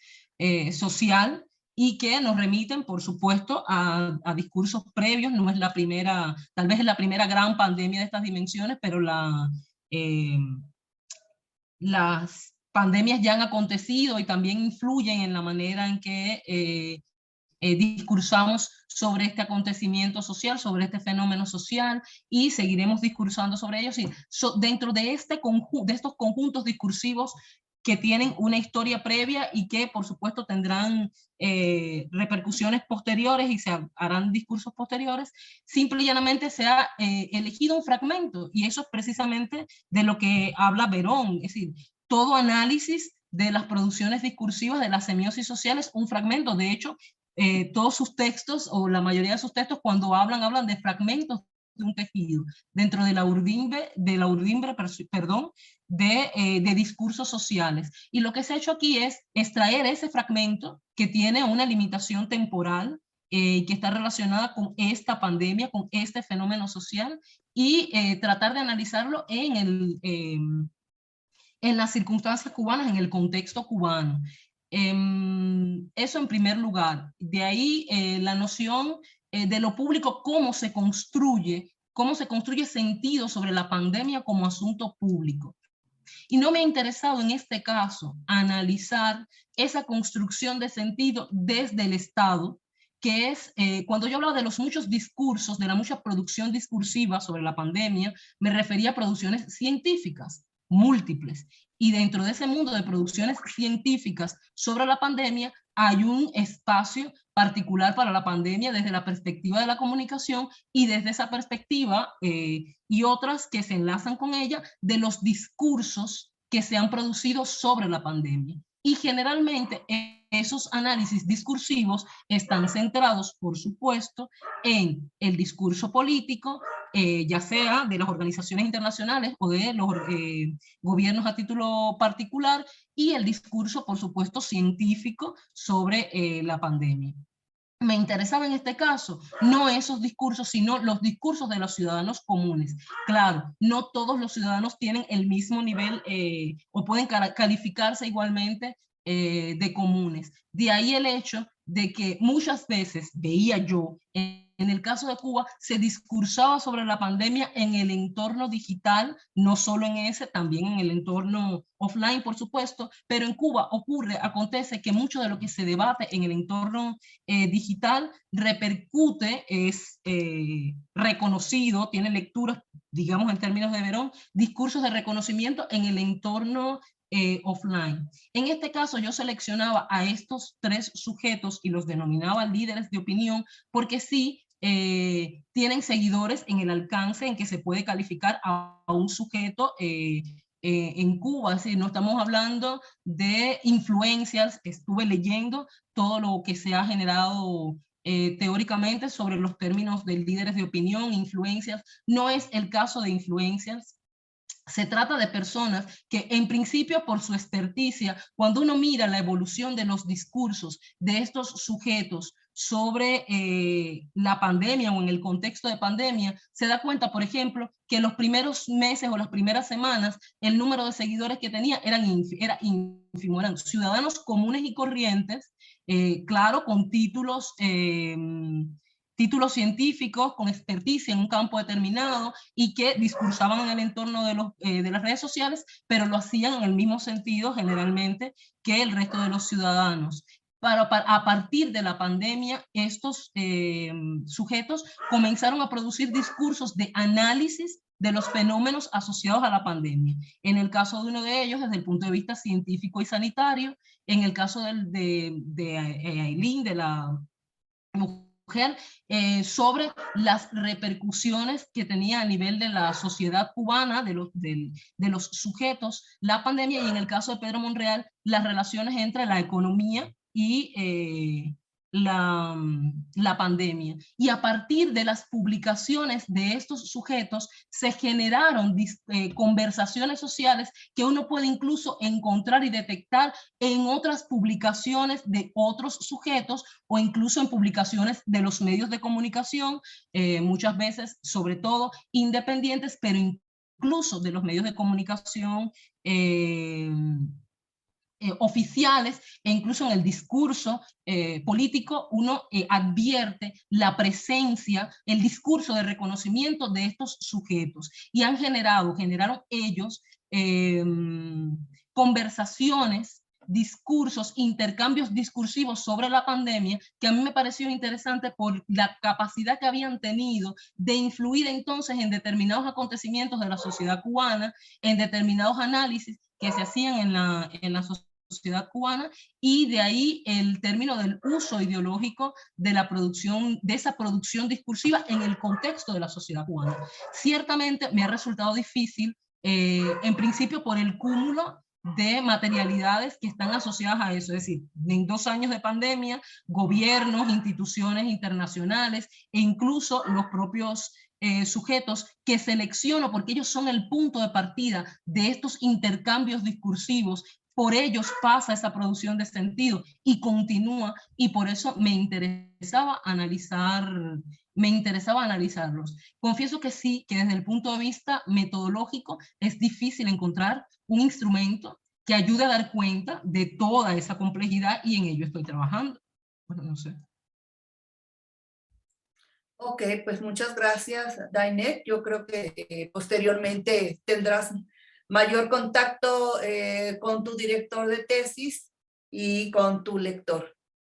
social, y que nos remiten, por supuesto, a discursos previos. No es la primera, tal vez es la primera gran pandemia de estas dimensiones, pero las pandemias ya han acontecido y también influyen en la manera en que discursamos sobre este acontecimiento social, sobre este fenómeno social, y seguiremos discursando sobre ellos. Y dentro de estos conjuntos discursivos que tienen una historia previa y que por supuesto tendrán repercusiones posteriores y se harán discursos posteriores, simple y llanamente se ha elegido un fragmento, y eso es precisamente de lo que habla Verón. Es decir, todo análisis de las producciones discursivas de la semiosis social es un fragmento. De hecho, todos sus textos, o la mayoría de sus textos, cuando hablan de fragmentos de un tejido dentro de la urdimbre, de discursos sociales. Y lo que se ha hecho aquí es extraer ese fragmento que tiene una limitación temporal, que está relacionada con esta pandemia, con este fenómeno social, y tratar de analizarlo en las circunstancias cubanas, en el contexto cubano. Eso en primer lugar. De ahí la noción de lo público, cómo se construye sentido sobre la pandemia como asunto público. Y no me ha interesado en este caso analizar esa construcción de sentido desde el Estado, que es, cuando yo hablaba de los muchos discursos, de la mucha producción discursiva sobre la pandemia, me refería a producciones científicas múltiples. Y dentro de ese mundo de producciones científicas sobre la pandemia, hay un espacio particular para la pandemia desde la perspectiva de la comunicación, y desde esa perspectiva y otras que se enlazan con ella, de los discursos que se han producido sobre la pandemia. Y generalmente esos análisis discursivos están centrados, por supuesto, en el discurso político, ya sea de las organizaciones internacionales o de los gobiernos a título particular, y el discurso, por supuesto, científico sobre la pandemia. Me interesaba en este caso no esos discursos, sino los discursos de los ciudadanos comunes. Claro, no todos los ciudadanos tienen el mismo nivel o pueden calificarse igualmente de comunes. De ahí el hecho de que muchas veces veía yo, en el caso de Cuba, se discursaba sobre la pandemia en el entorno digital, no solo en ese, también en el entorno offline, por supuesto, pero en Cuba acontece que mucho de lo que se debate en el entorno digital repercute, es reconocido, tiene lecturas, digamos en términos de Verón, discursos de reconocimiento en el entorno offline. En este caso yo seleccionaba a estos 3 sujetos y los denominaba líderes de opinión porque sí tienen seguidores en el alcance en que se puede calificar a un sujeto en Cuba. Es decir, no estamos hablando de influencias. Estuve leyendo todo lo que se ha generado teóricamente sobre los términos de líderes de opinión, influencias. No es el caso de influencias. Se trata de personas que en principio por su experticia, cuando uno mira la evolución de los discursos de estos sujetos sobre la pandemia o en el contexto de pandemia, se da cuenta, por ejemplo, que en los primeros meses o las primeras semanas el número de seguidores que tenía era ínfimo, eran ciudadanos comunes y corrientes, claro, con títulos científicos, con experticia en un campo determinado y que discursaban en el entorno de las redes sociales, pero lo hacían en el mismo sentido generalmente que el resto de los ciudadanos. A partir de la pandemia, estos sujetos comenzaron a producir discursos de análisis de los fenómenos asociados a la pandemia. En el caso de uno de ellos, desde el punto de vista científico y sanitario, en el caso de Aileen, de la mujer, sobre las repercusiones que tenía a nivel de la sociedad cubana, de los sujetos, la pandemia, y en el caso de Pedro Monreal, las relaciones entre la economía y la pandemia. Y a partir de las publicaciones de estos sujetos se generaron conversaciones sociales que uno puede incluso encontrar y detectar en otras publicaciones de otros sujetos o incluso en publicaciones de los medios de comunicación, muchas veces, sobre todo, independientes, pero incluso de los medios de comunicación oficiales, e incluso en el discurso político uno advierte la presencia, el discurso de reconocimiento de estos sujetos, y generaron ellos conversaciones, discursos, intercambios discursivos sobre la pandemia, que a mí me pareció interesante por la capacidad que habían tenido de influir entonces en determinados acontecimientos de la sociedad cubana, en determinados análisis que se hacían en la sociedad cubana, y de ahí el término del uso ideológico de la producción, de esa producción discursiva en el contexto de la sociedad cubana. Ciertamente me ha resultado difícil, en principio por el cúmulo de materialidades que están asociadas a eso, es decir, en 2 años de pandemia, gobiernos, instituciones internacionales e incluso los propios sujetos que selecciono porque ellos son el punto de partida de estos intercambios discursivos. Por ellos pasa esa producción de sentido y continúa, y por eso me interesaba analizarlos. Confieso que sí, que desde el punto de vista metodológico es difícil encontrar un instrumento que ayude a dar cuenta de toda esa complejidad, y en ello estoy trabajando. Bueno, no sé. Ok, pues muchas gracias, Dainet. Yo creo que posteriormente tendrás mayor contacto con tu director de tesis y con tu lector.